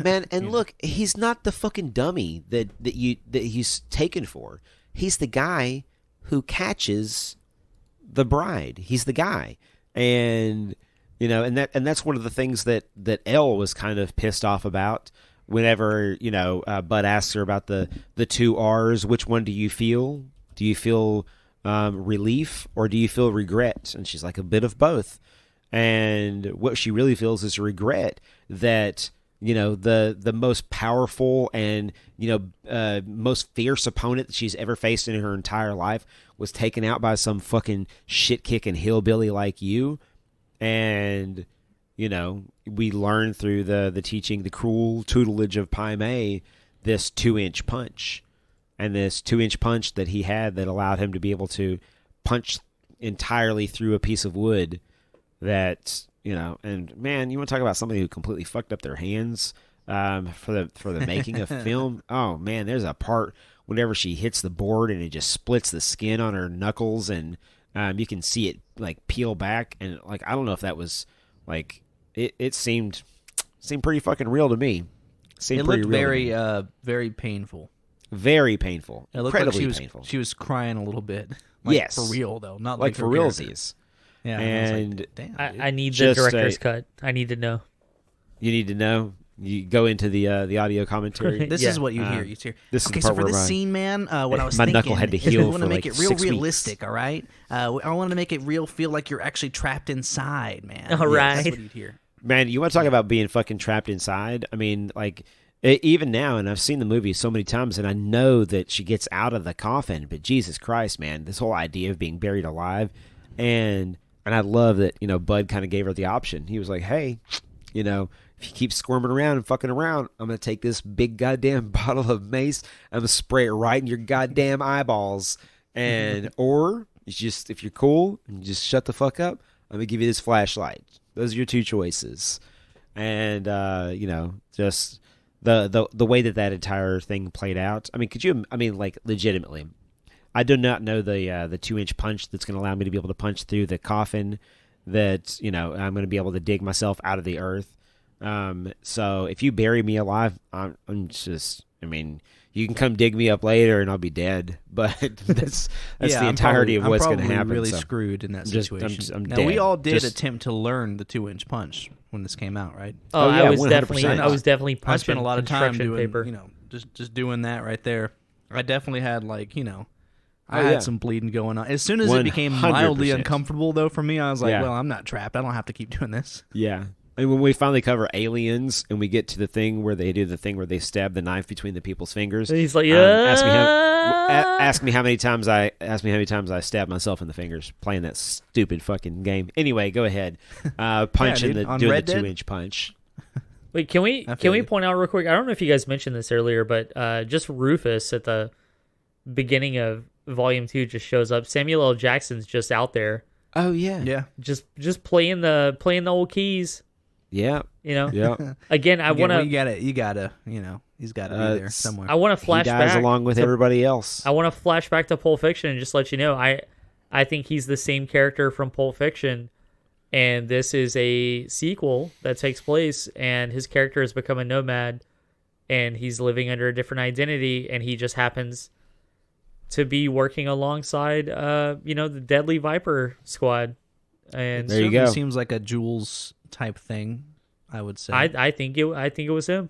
Man, and look, he's not the fucking dummy that he's taken for. He's the guy who catches the bride. He's the guy, and that's one of the things that Elle was kind of pissed off about. Whenever Bud asks her about the two R's, which one do you feel? Do you feel relief or do you feel regret? And she's like, a bit of both. And what she really feels is regret that the most powerful and most fierce opponent that she's ever faced in her entire life was taken out by some fucking shit kicking hillbilly like you. And we learned through the teaching, the cruel tutelage of Pai Mei, this 2-inch punch. And this 2-inch punch that he had that allowed him to be able to punch entirely through a piece of wood that, and man, you want to talk about somebody who completely fucked up their hands for the making of film. Oh man, there's a part whenever she hits the board and it just splits the skin on her knuckles, and you can see it like peel back, and like I don't know if that was like it seemed pretty fucking real to me. It looked very painful. Very painful. It looked Incredibly like painful. She was crying a little bit. Like, yes, for real though, not like for realsies. Yeah, and like, damn, I need the director's cut. I need to know. You need to know. You go into the audio commentary. This is what you hear. You hear. This okay, is the so part for this where scene, man, what I was my thinking knuckle had to is heal we want to for make like it real 6 weeks. realistic. All right, I want to make it real. Feel like you're actually trapped inside, man. All right. That's what you'd hear. Man, you want to talk about being fucking trapped inside? I mean, like, even now, and I've seen the movie so many times, and I know that she gets out of the coffin, but Jesus Christ, man, this whole idea of being buried alive, and I love that, Bud kind of gave her the option. He was like, hey, if you keep squirming around and fucking around, I'm going to take this big goddamn bottle of mace, I'm going to spray it right in your goddamn eyeballs, and, or if you're cool, and just shut the fuck up. I'm gonna give you this flashlight. Those are your two choices. And just the way that entire thing played out. I mean, like legitimately, I do not know the 2-inch punch that's going to allow me to be able to punch through the coffin. That I'm going to be able to dig myself out of the earth. So if you bury me alive, I'm just. I mean, you can come dig me up later and I'll be dead. But that's the entirety of what's going to happen. I'm really screwed in that situation. I'm now, dead. we all did attempt to learn the 2-inch punch when this came out, right? Oh, yeah, I was 100%. definitely punching I spent a lot of time construction doing, paper. just doing that right there. I definitely had I had some bleeding going on. As soon as it became 100%. mildly uncomfortable, though, for me, I was like, Yeah. well, I'm not trapped. I don't have to keep doing this. Yeah. And when we finally cover aliens and we get to the thing where they do the thing where they stab the knife between the people's fingers, And he's like, ask me how many times I stabbed myself in the fingers playing that stupid fucking game. Anyway, go ahead. Punching dude, doing Red the Dead? 2-inch punch. Wait, can we point out real quick? I don't know if you guys mentioned this earlier, but just Rufus at the beginning of Volume 2 just shows up. Samuel L. Jackson's just out there, Oh yeah. Yeah. just playing the old keys. Yeah. Yeah. Again, I want You to. gotta, he's got to be there somewhere. I want to He flash dies back along with to- everybody else. I want to flash back to Pulp Fiction and just let you know I think he's the same character from Pulp Fiction, and this is a sequel that takes place, and his character has become a nomad, and he's living under a different identity, and he just happens to be working alongside the Deadly Viper squad. And There you Certainly go. Seems like a Jules type thing, I would say. I think it was him.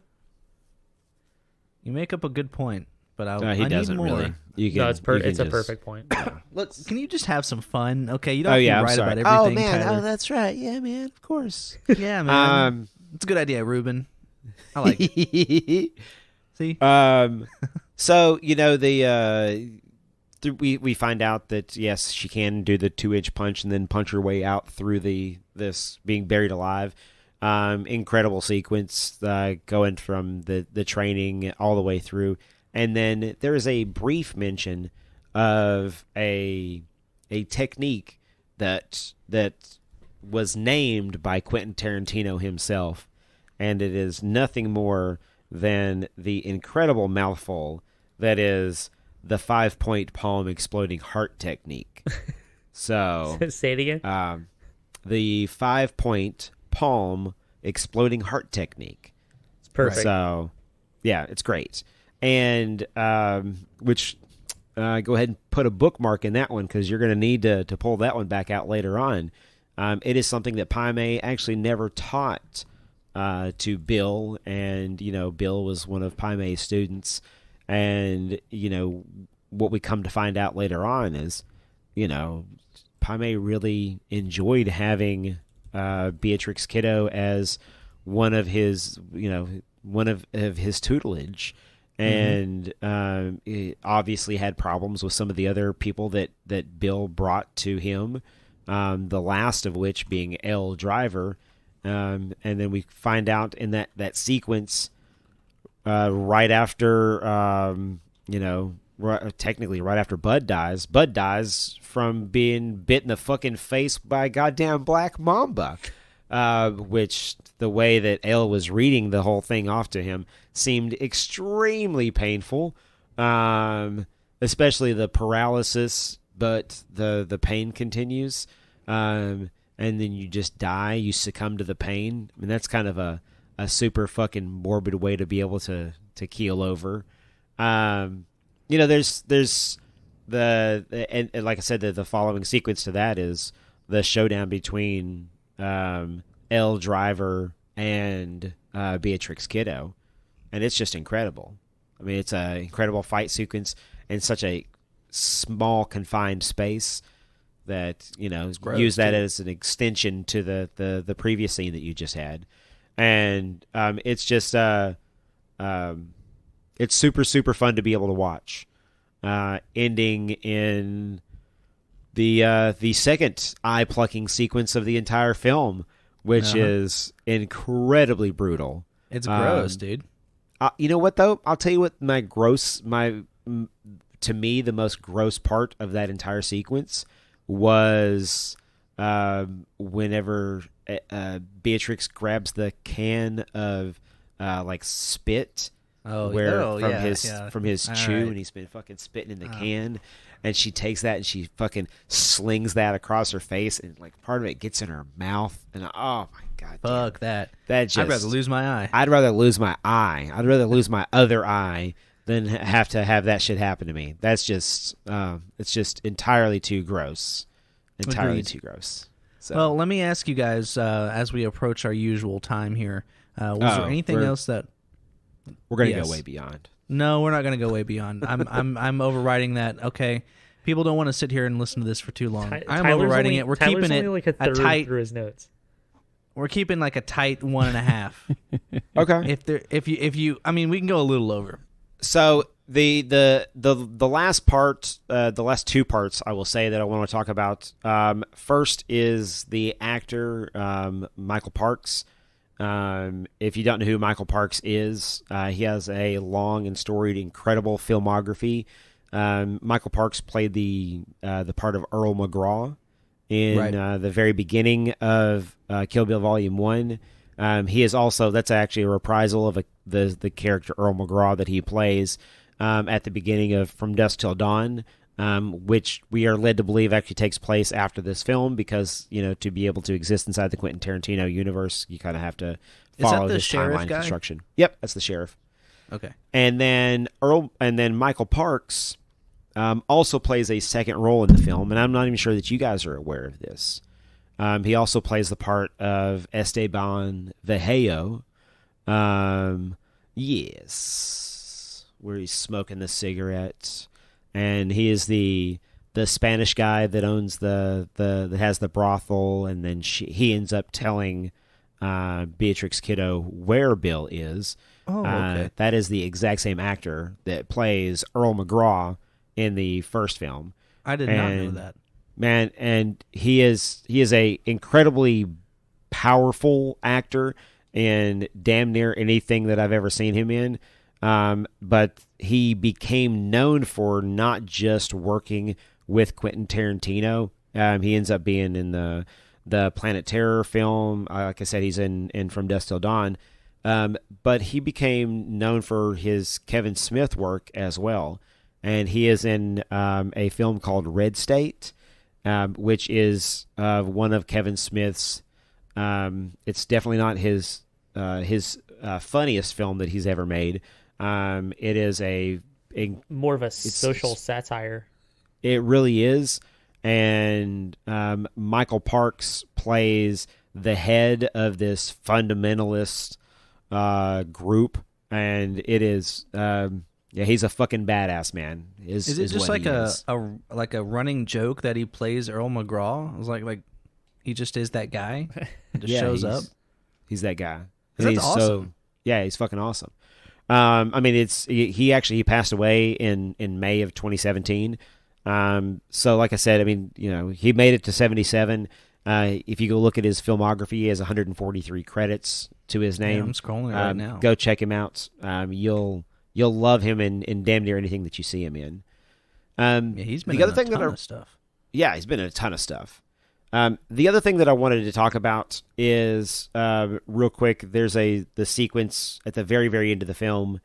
You make up a good point, but I He need doesn't more. really. It's a perfect point. Can you just have some fun? Okay, you don't Oh have to yeah, be I'm right sorry. about everything. Oh man, Tyler. that's right. Yeah, man, of course. Yeah, man. It's a good idea, Ruben. I like it. See? So we find out that yes, she can do the 2-inch punch and then punch her way out through this being buried alive. Incredible sequence going from the training all the way through, and then there is a brief mention of a technique that was named by Quentin Tarantino himself, and it is nothing more than the incredible mouthful that is the 5-point palm exploding heart technique. So Say it again. the 5-point palm exploding heart technique. It's perfect. So yeah, it's great. And which go ahead and put a bookmark in that one because you're going to need to pull that one back out later on. It is something that Pai Mei actually never taught to Bill, and Bill was one of Pai Mei's students. And what we come to find out later on is, Pai Mei really enjoyed having Beatrix Kiddo as one of his his tutelage. And he obviously had problems with some of the other people that Bill brought to him, the last of which being L. Driver. And then we find out in that sequence right after, technically right after Bud dies. Bud dies from being bit in the fucking face by a goddamn black mamba, which the way that L was reading the whole thing off to him seemed extremely painful, especially the paralysis, but the pain continues, and then you just die, you succumb to the pain. I mean, that's kind of a super fucking morbid way to be able to keel over. There's and like I said, the following sequence to that is the showdown between L. Driver and Beatrix Kiddo. And it's just incredible. I mean, it's an incredible fight sequence in such a small, confined space that, use that as an extension to the previous scene that you just had. And it's just it's super, super fun to be able to watch. Ending in the second eye-plucking sequence of the entire film, which is incredibly brutal. It's gross, dude. You know what, though? I'll tell you what to me, the most gross part of that entire sequence was whenever Beatrix grabs the can of like spit from his chew, and he's been fucking spitting in the can, and she takes that and she fucking slings that across her face, and like part of it gets in her mouth, and oh my god, fuck that. Just, I'd rather lose my eye. I'd rather lose my eye. I'd rather lose my other eye than have to have that shit happen to me. That's just it's just entirely too gross. Entirely too gross. So. Well, let me ask you guys as we approach our usual time here. Was there anything else that we're going to go way beyond? No, we're not going to go way beyond. I'm overriding that. Okay, people don't want to sit here and listen to this for too long. I'm overriding it. We're keeping it like a tight through his notes. We're keeping like a tight 1.5. Okay. If you, I mean, we can go a little over. So the last part, the last two parts, I will say that I want to talk about. First is the actor Michael Parks. If you don't know who Michael Parks is, he has a long and storied, incredible filmography. Michael Parks played the part of Earl McGraw in the very beginning of Kill Bill Volume 1. He is also, that's actually a reprisal of the character Earl McGraw that he plays at the beginning of From Dusk Till Dawn, which we are led to believe actually takes place after this film, because, you know, to be able to exist inside the Quentin Tarantino universe, you kind of have to follow this timeline construction. Yep, that's the sheriff. Okay. And then Michael Parks also plays a second role in the film, and I'm not even sure that you guys are aware of this. He also plays the part of Esteban Vejejo. Yes, where he's smoking the cigarette, and he is the Spanish guy that owns that has the brothel, and then he ends up telling Beatrix Kiddo where Bill is. Oh, okay. That is the exact same actor that plays Earl McGraw in the first film. I did not know that. Man, and he is a incredibly powerful actor in damn near anything that I've ever seen him in. But he became known for not just working with Quentin Tarantino. He ends up being in the Planet Terror film. Like I said, he's in From Dusk Till Dawn. But he became known for his Kevin Smith work as well. And he is in a film called Red State, which is one of Kevin Smith's. It's definitely not his funniest film that he's ever made. It is more of a social satire. It really is. And Michael Parks plays the head of this fundamentalist group, and it is. Yeah, he's a fucking badass, man. Is it just like a running joke that he plays Earl McGraw? It's like he just is that guy. Just shows up. He's that guy. That's awesome. He's fucking awesome. I mean, he passed away in May of 2017. So like I said, I mean, you know, he made it to 77. If you go look at his filmography, he has 143 credits to his name. Yeah, I'm scrolling right now. Go check him out. You'll love him in damn near anything that you see him in. He's been in a ton of stuff. Yeah, he's been in a ton of stuff. The other thing that I wanted to talk about is, real quick, there's the sequence at the very, very end of the film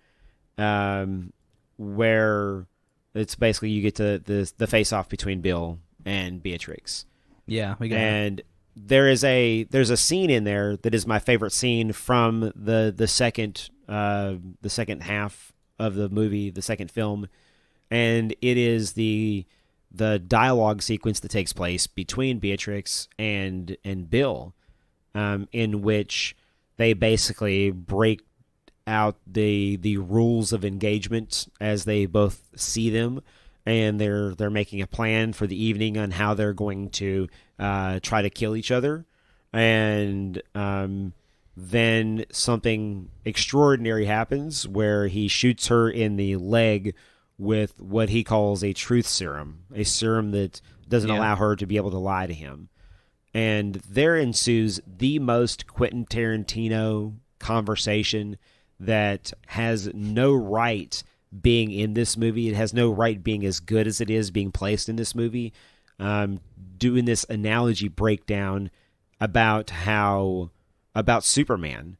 where it's basically you get to the face-off between Bill and Beatrix. Yeah, we got and there's a scene in there that is my favorite scene from the second half of the movie, the second film, and it is the dialogue sequence that takes place between Beatrix and Bill, in which they basically break out the rules of engagement as they both see them, and they're making a plan for the evening on how they're going to try to kill each other, and then something extraordinary happens where he shoots her in the leg with what he calls a truth serum, a serum that doesn't allow her to be able to lie to him. And there ensues the most Quentin Tarantino conversation that has no right being in this movie. It has no right being as good as it is being placed in this movie. doing this analogy breakdown about Superman,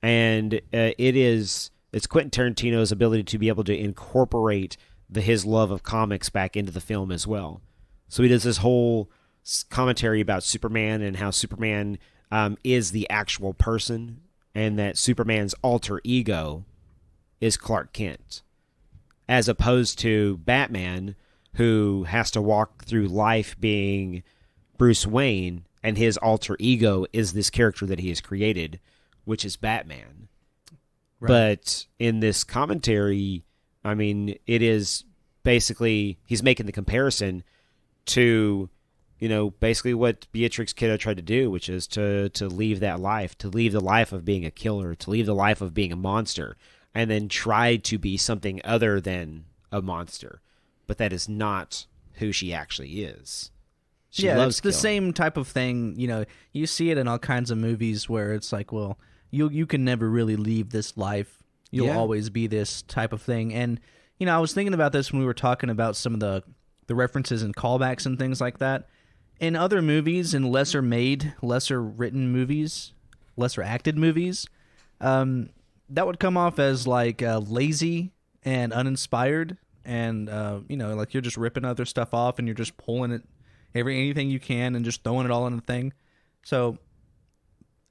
and it's Quentin Tarantino's ability to be able to incorporate his love of comics back into the film as well. So he does this whole commentary about Superman and how Superman is the actual person, and that Superman's alter ego is Clark Kent, as opposed to Batman, who has to walk through life being Bruce Wayne, and his alter ego is this character that he has created, which is Batman. Right. But in this commentary, I mean, it is basically, he's making the comparison to, basically what Beatrix Kiddo tried to do, which is to leave that life, to leave the life of being a killer, to leave the life of being a monster, and then try to be something other than a monster. But that is not who she actually is. She loves it's the same type of thing. You see it in all kinds of movies where it's like, well, you can never really leave this life. You'll always be this type of thing. And, I was thinking about this when we were talking about some of the references and callbacks and things like that. In other movies, in lesser made, lesser written movies, lesser acted movies, that would come off as like lazy and uninspired. And, like you're just ripping other stuff off and you're just pulling it, anything you can and just throwing it all in the thing. So,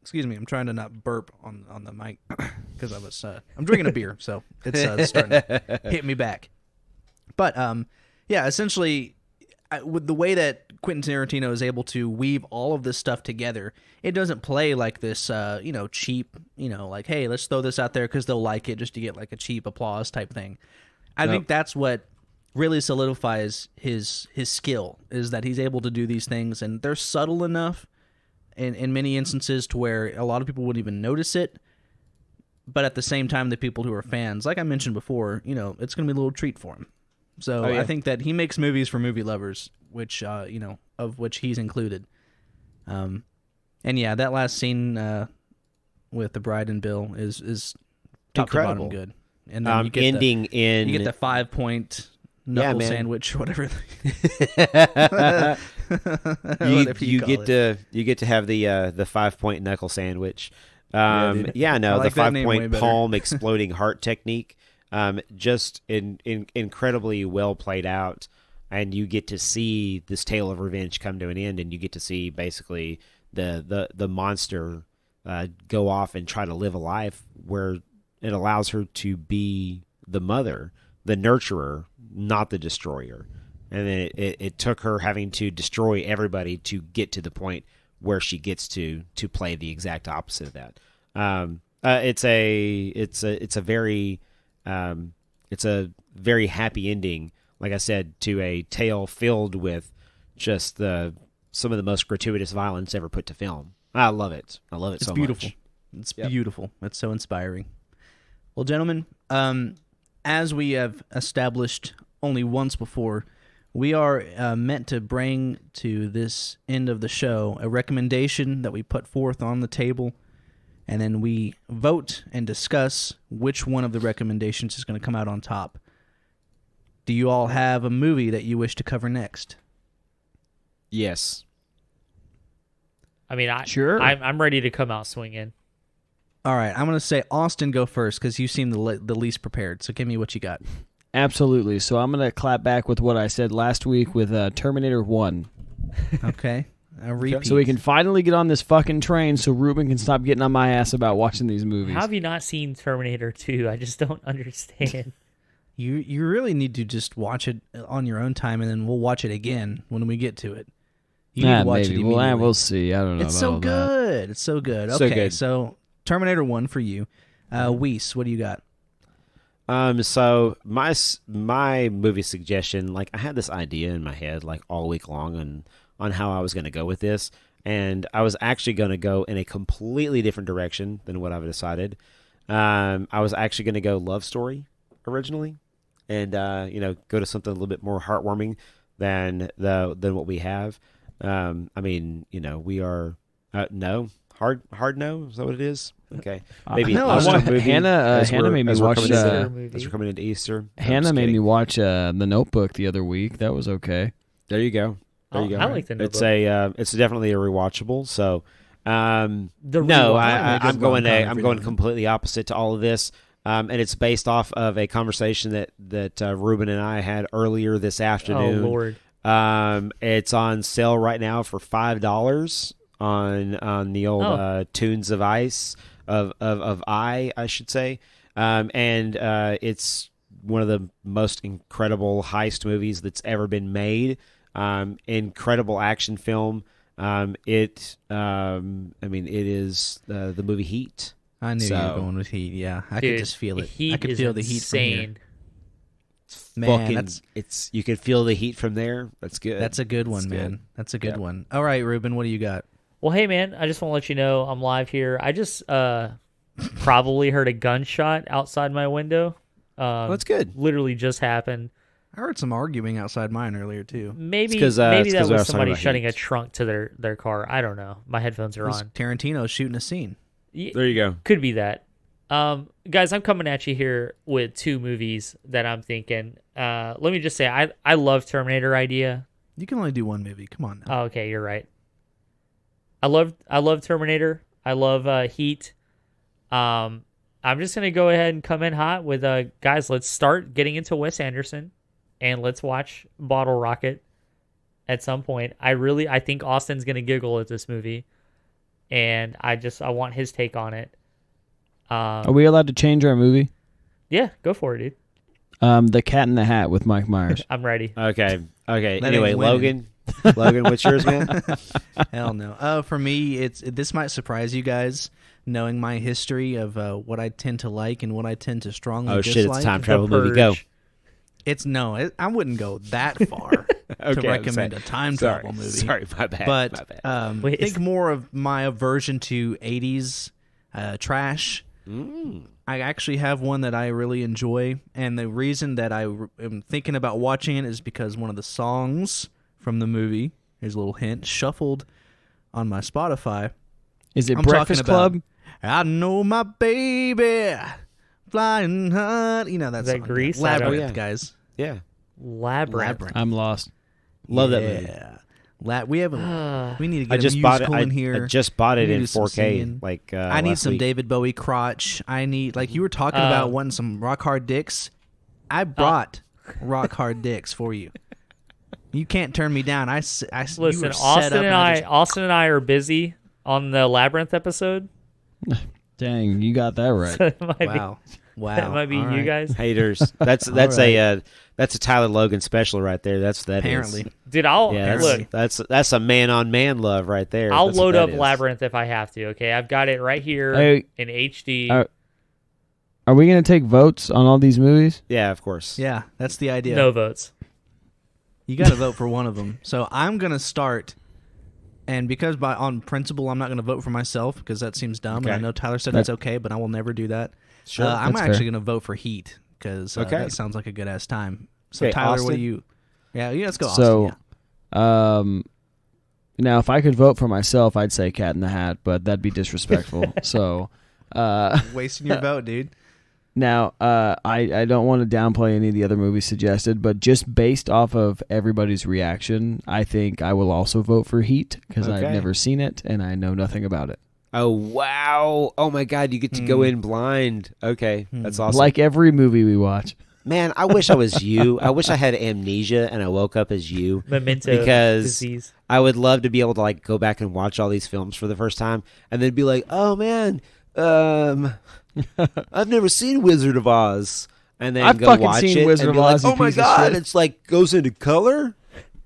excuse me, I'm trying to not burp on the mic because I'm drinking a beer, so it's starting to hit me back. But, essentially, with the way that Quentin Tarantino is able to weave all of this stuff together, it doesn't play like this, cheap, like, hey, let's throw this out there because they'll like it just to get like a cheap applause type thing. I think that's what really solidifies his skill, is that he's able to do these things, and they're subtle enough in many instances to where a lot of people wouldn't even notice it. But at the same time, the people who are fans, like I mentioned before, it's going to be a little treat for him. So I think that he makes movies for movie lovers, which of which he's included. And yeah, that last scene with the bride and Bill is top incredible. To bottom good. And then you get you get the 5-point knuckle sandwich, whatever. you get to have the 5-point knuckle sandwich. The 5-point palm exploding heart technique. Just incredibly well played out, and you get to see this tale of revenge come to an end, and you get to see basically the monster go off and try to live a life where it allows her to be the mother, the nurturer, not the destroyer. And then it took her having to destroy everybody to get to the point where she gets to play the exact opposite of that. It's a very happy ending, like I said, to a tale filled with just some of the most gratuitous violence ever put to film. I love it. I love it so beautiful. much. It's beautiful. It's so inspiring. Well, gentlemen, as we have established only once before, we are meant to bring to this end of the show a recommendation that we put forth on the table, and then we vote and discuss which one of the recommendations is going to come out on top. Do you all have a movie that you wish to cover next? Yes. I mean, sure. I'm ready to come out swinging. All right, I'm going to say Austin go first because you seem the least prepared, so give me what you got. Absolutely. So I'm going to clap back with what I said last week with Terminator 1. Okay. A repeat. So we can finally get on this fucking train so Ruben can stop getting on my ass about watching these movies. How have you not seen Terminator 2? I just don't understand. You really need to just watch it on your own time, and then we'll watch it again when we get to it. You need to watch maybe. it immediately. We'll see. I don't know. It's so good. It's so good. Okay, so Terminator 1 for you. Weiss, what do you got? So my movie suggestion, like I had this idea in my head like all week long on how I was going to go with this, and I was actually going to go in a completely different direction than what I've decided. I was actually going to go love story originally, and go to something a little bit more heartwarming than what we have. I mean, we are no. Hard no? Is that what it is? Okay. Maybe no, Hannah made me watch as we're coming into Easter. Hannah made me watch The Notebook the other week. That was okay. There you go. There you go. I like The Notebook. It's definitely a rewatchable. So, I'm going rewatchable. completely opposite to all of this. And it's based off of a conversation that Ruben and I had earlier this afternoon. Oh Lord. It's on sale right now for $5 on the old Tunes of Ice of I should say. And it's one of the most incredible heist movies that's ever been made. Incredible action film. It is the movie Heat. I knew you were going with Heat. Yeah, I could just feel it. I could feel the heat from here. Man, you can feel the heat from there. That's good. That's a good one, man. That's a good one. All right, Ruben, what do you got? Well, hey man, I just want to let you know I'm live here. I just probably heard a gunshot outside my window. That's good. Literally just happened. I heard some arguing outside mine earlier too. Maybe it's that I was was somebody talking about shutting heat. a trunk to their car. I don't know. My headphones are on. Tarantino shooting a scene. There you go. Could be that. Guys, I'm coming at you here with two movies that I'm thinking. Let me just say, I love Terminator idea. You can only do one movie. Come on now. Oh, okay, you're right. I love Terminator. I love Heat. I'm just gonna go ahead and come in hot with guys. Let's start getting into Wes Anderson, and let's watch Bottle Rocket at some point. I think Austin's gonna giggle at this movie, and I want his take on it. Are we allowed to change our movie? Yeah, go for it, dude. The Cat in the Hat with Mike Myers. I'm ready. Okay. That Anyway, ain't Logan, what's yours, man? Hell no. For me, this might surprise you guys, knowing my history of what I tend to like and what I tend to strongly dislike. Shit! It's a time travel The movie. Go. Purge. I wouldn't go that far to recommend a time travel movie. Sorry, my bad. But think more of my aversion to 80s trash. I actually have one that I really enjoy, and the reason that I am thinking about watching it is because one of the songs from the movie, here's a little hint, shuffled on my Spotify. Is it I'm Breakfast talking about, Club? I know my baby flying high. You know that Is that song. Grease? Labyrinth, Yeah. guys. Yeah. Labyrinth. I'm lost. Love that movie. Yeah. We haven't. We need to I get just a bought musical it. in here. I just bought it We in do some 4K. singing. I need last some week. David Bowie crotch. I need, like you were talking about, wanting some rock hard dicks. I brought rock hard dicks for you. You can't turn me down. Listen, you were set Austin up and Austin and I are busy on the Labyrinth episode. Dang, you got that right. So it might be- Wow. that might be All you right. guys. Haters. That's a Tyler Logan special right there. That's what that is. Apparently. Dude, I'll Yeah, look. that's a man on man love right there. I'll That's what load that up is. Labyrinth if I have to. Okay, I've got it right here Hey, in HD. Are we going to take votes on all these movies? Yeah, of course. Yeah, that's the idea. No votes. You got to vote for one of them. So I'm going to start, and because on principle I'm not going to vote for myself because that seems dumb, and Okay. I know Tyler said that's okay, but I will never do that. Sure. I'm That's actually fair. going to vote for Heat because Okay. that sounds like a good-ass time. So Okay, Tyler, what Austin? do you... Yeah, let's go Austin. So, Yeah. now if I could vote for myself, I'd say Cat in the Hat, but that'd be disrespectful. So, Wasting your vote, dude. now I don't want to downplay any of the other movies suggested, but just based off of everybody's reaction, I think I will also vote for Heat because I've Okay. never seen it and I know nothing about it. Oh wow! Oh my God! You get to go in blind. Okay, that's awesome. Like every movie we watch. Man, I wish I was you. I wish I had amnesia and I woke up as you. Memento Because disease. I would love to be able to like go back and watch all these films for the first time and then be like, oh man, I've never seen Wizard of Oz. And then I've go fucking watch seen it Wizard and be of Oz, like, you oh my piece of God, shit." it's like goes into color.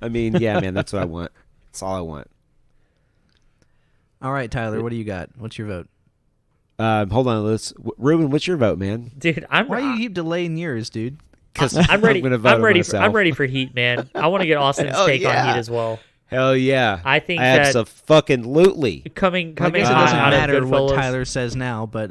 I mean, yeah, man, that's what I want. That's all I want. All right, Tyler, what do you got? What's your vote? Hold on, Ruben, what's your vote, man? Dude, I'm Why do you keep delaying yours, dude? Because I'm ready. I'm vote ready. myself. I'm ready for Heat, man. I want to get Austin's Hell take yeah. on Heat as well. Hell yeah! I think that Abso-fucking-lutely. coming I guess it hot doesn't out matter of what Goodfellas. Tyler says now, but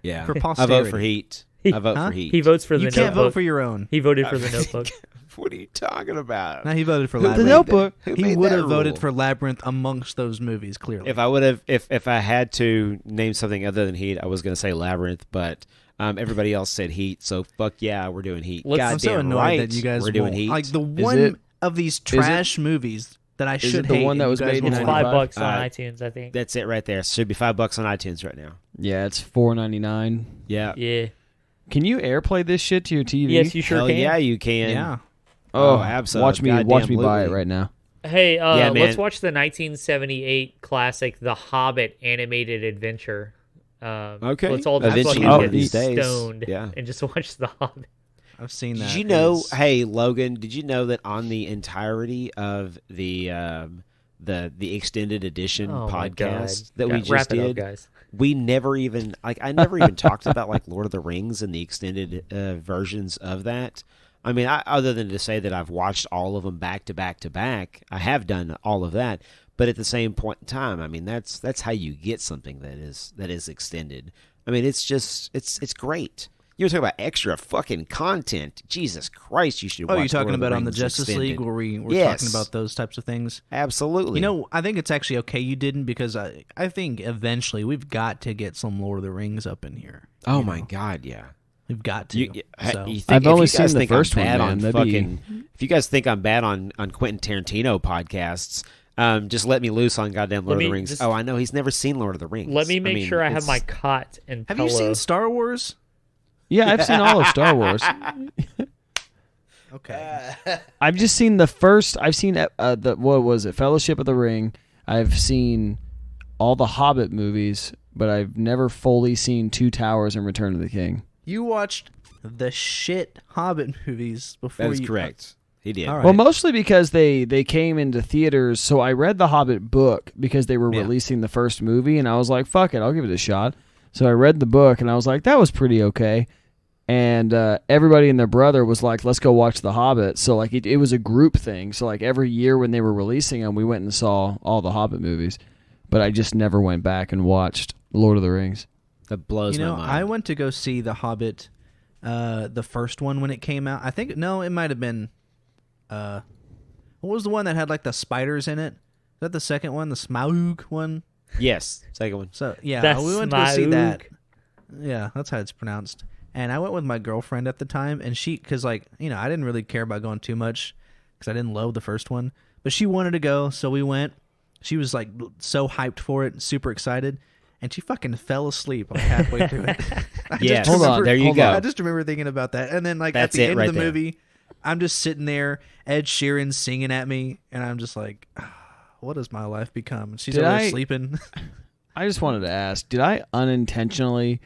Yeah, for I posterity. vote for Heat. I vote Huh? for Heat. He votes for the you can't Notebook. vote for your own. He voted for the Notebook. What are you talking about? No, he voted for Who Labyrinth. made Notebook. Who He made would that have voted rule? for Labyrinth amongst those movies, clearly. If I would have, if I had to name something other than Heat, I was going to say Labyrinth, but everybody else said Heat, so fuck yeah, we're doing Heat. Let's- I'm so Goddamn annoyed right, that you guys we're doing won't. Heat. Like the it- one of these trash movies that I Is should it the hate. one that and was you guys made in will It's love? 95? $5 on iTunes, I think. That's it right there. Should be $5 on iTunes right now. Yeah, it's $4.99. Yeah. Yeah. Can you AirPlay this shit to your TV? Yes, you sure Hell can. yeah, you can. Yeah. Oh, absolutely. Watch me buy it right now. Hey, Yeah, man. let's watch the 1978 classic, The Hobbit animated adventure. Okay. Let's all Eventually fucking one get of these days. stoned Yeah. and just watch The Hobbit. I've seen that. Did you know? It's- Hey, Logan, did you know that on the entirety of the extended edition Oh my God. podcast that we Yeah, just wrap it up, did, guys. we never even I never even talked about like Lord of the Rings and the extended versions of that. I mean, other than to say that I've watched all of them back to back to back, I have done all of that. But at the same point in time, I mean, that's how you get something that is extended. I mean, it's just it's great. You were talking about extra fucking content. Jesus Christ, you should watch Oh, you're talking Lord of the about on the Rings Justice extended. League where we're Yes. talking about those types of things? Absolutely. You know, I think it's actually okay you didn't because I think eventually we've got to get some Lord of the Rings up in here. oh you my know? God, yeah. We've got to. You So. think, I've if only you guys seen the think I'm first one, bad man. on That'd be- fucking, if you guys think I'm bad on Quentin Tarantino podcasts, just let me loose on goddamn Lord of the Rings. just- Oh, I know he's never seen Lord of the Rings. Let me make mean, sure I have it's- my cot and Have pillow. you seen Star Wars? Yeah, I've seen all of Star Wars. Okay. I've just seen the first. I've seen the what was it? Fellowship of the Ring. I've seen all the Hobbit movies, but I've never fully seen Two Towers and Return of the King. You watched the shit Hobbit movies before That is you. correct. He did. All right. Well, mostly because they came into theaters. So I read the Hobbit book because they were Yeah. releasing the first movie, and I was like, "Fuck it, I'll give it a shot." So I read the book, and I was like, "That was pretty okay." And everybody and their brother was like, "Let's go watch The Hobbit." So like it was a group thing. So like every year when they were releasing them, we went and saw all the Hobbit movies. But I just never went back and watched Lord of the Rings. That blows You know, my mind. I went to go see The Hobbit, the first one when it came out. I think it might have been. What was the one that had like the spiders in it? Is that the second one, the Smaug one? Yes, second one. So yeah, The we went to go see that. Smaug. Yeah, that's how it's pronounced. And I went with my girlfriend at the time, and because like I didn't really care about going too much because I didn't love the first one, but she wanted to go, so we went. She was like so hyped for it, super excited, and she fucking fell asleep like halfway through it. I Yes. just Hold on, remember- there you hold go. I just remember thinking about that, and then like That's at the it end right of the there. movie, I'm just sitting there, Ed Sheeran singing at me, and I'm just like, what has my life become? And she's Did over I- there sleeping. I just wanted to ask, did I unintentionally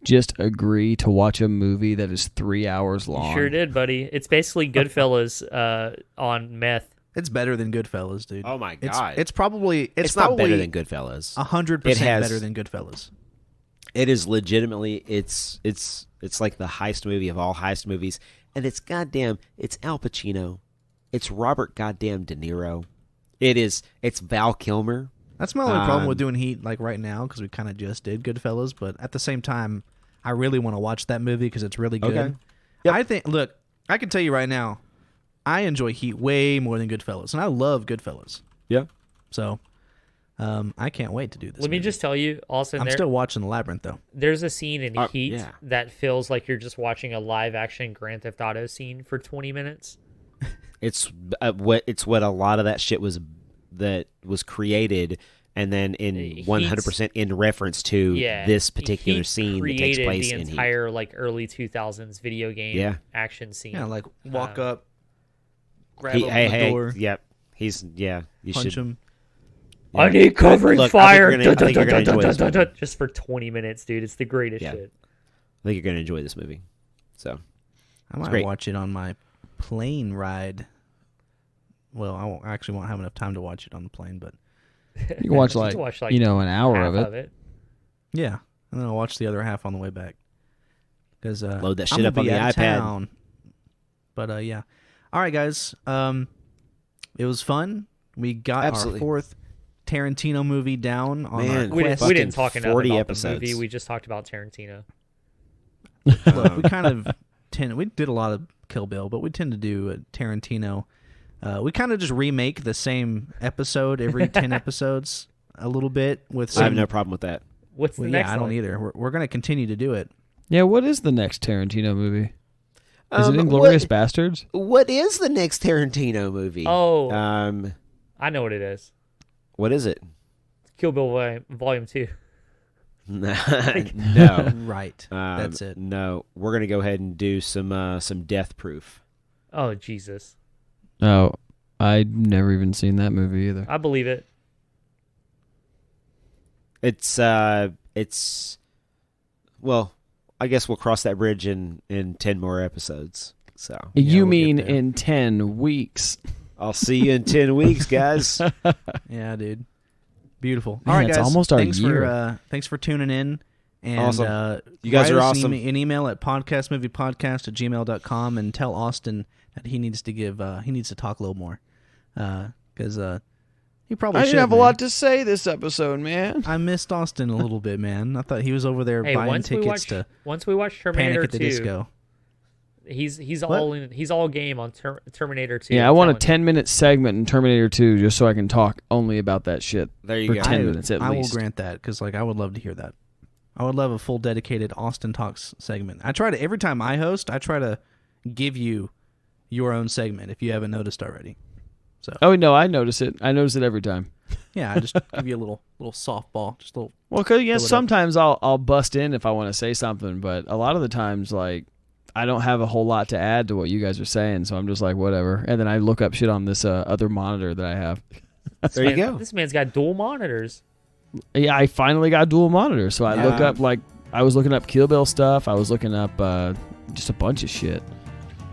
just agree to watch a movie that is 3 hours long? You sure did, buddy. It's basically Goodfellas on meth. It's better than Goodfellas, dude. Oh my God. It's probably It's probably not better than Goodfellas. 100% It has- better than Goodfellas. It is legitimately. It's like the heist movie of all heist movies, and it's Al Pacino, it's Robert goddamn De Niro, it's Val Kilmer. That's my only problem Um, with doing Heat like right now because we kind of just did Goodfellas, but at the same time, I really want to watch that movie because it's really good. Okay. Yep. Look, I can tell you right now, I enjoy Heat way more than Goodfellas, and I love Goodfellas. Yeah. So, I can't wait to do this. Let me movie. just tell you, also, I'm still watching The Labyrinth though. there's a scene in Heat yeah. that feels like you're just watching a live action Grand Theft Auto scene for 20 minutes. It's what a lot of that shit was created, and then in Heat's- 100% in reference to Yeah, this particular Heat scene that created takes place the in Heat. entire like early 2000s video game Yeah. action scene. Yeah, like walk up, grab He- open hey, the hey, door, yep. You punch should. him. I need covering Look, fire. I think you're gonna enjoy this movie. Just for 20 minutes, dude. It's the greatest Yeah. shit. I think you're gonna enjoy this movie. So I might great. watch it on my plane ride. Well, I actually won't have enough time to watch it on the plane, but You can watch Just like, watch, like, an hour Half of it. yeah, and then I'll watch the other half on the way back. Because Load that I'm shit up gonna on be the out of iPad. town. But yeah, all right, guys. It was fun. We got Absolutely. our fourth Tarantino movie down on Man, our We quest. didn't, we didn't talk fucking enough 40 about episodes. the movie. We just talked about Tarantino. Look, we kind of we did a lot of Kill Bill, but we tend to do Tarantino. We kind of just remake the same episode every 10 episodes a little bit with some. I have no problem with that. What's the Well, next yeah, I don't one? either. We're going to continue to do it. Yeah, what is the next Tarantino movie? Is it Um, Inglourious what- Bastards? What is the next Tarantino movie? Oh. I know what it is. What is it? Kill Bill Volume 2. No. Right. That's it. No, we're gonna go ahead and do some Death Proof. Oh, Jesus. Oh, I'd never even seen that movie either. I believe it. It's well, I guess we'll cross that bridge in 10 more episodes. So You we'll mean get there. in 10 weeks? I'll see you in 10 weeks, guys. Yeah, dude. Beautiful. Man, All right, it's guys. almost our thanks year. for thanks for tuning in. And Awesome. You guys write are us awesome. An email at podcastmoviepodcast@gmail.com and tell Austin that he needs to talk a little more, because he probably I should. didn't have a man. lot to say this episode, man. I missed Austin a little bit, man. I thought he was over there Hey, buying once we tickets to watch Terminator Panic at the 2, Disco. he's What? all game on Terminator 2. Yeah, I I'm want a telling 10-minute segment in Terminator 2 just so I can talk only about that shit. There you For go. 10 minutes at I least. will grant that, because I would love to hear that. I would love a full dedicated Austin Talks segment. I try to, every time I host, I try to give you your own segment if you haven't noticed already. Oh, no, I notice it. I notice it every time. Yeah, I just give you a little softball, just a little. Well, because Fill it up. sometimes I'll bust in if I want to say something, but a lot of the times, like, I don't have a whole lot to add to what you guys are saying, so I'm just like, whatever. And then I look up shit on this other monitor that I have. There you go. This man's got dual monitors. Yeah, I finally got dual monitors, so I Yeah. look up, like, I was looking up Kill Bill stuff. I was looking up just a bunch of shit.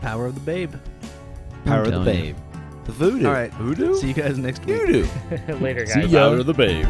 Power of the Babe. Power of the telling you. Babe. The voodoo. All right. Voodoo? See you guys next week. Voodoo. Later, See guys. ya. Power of the Babe.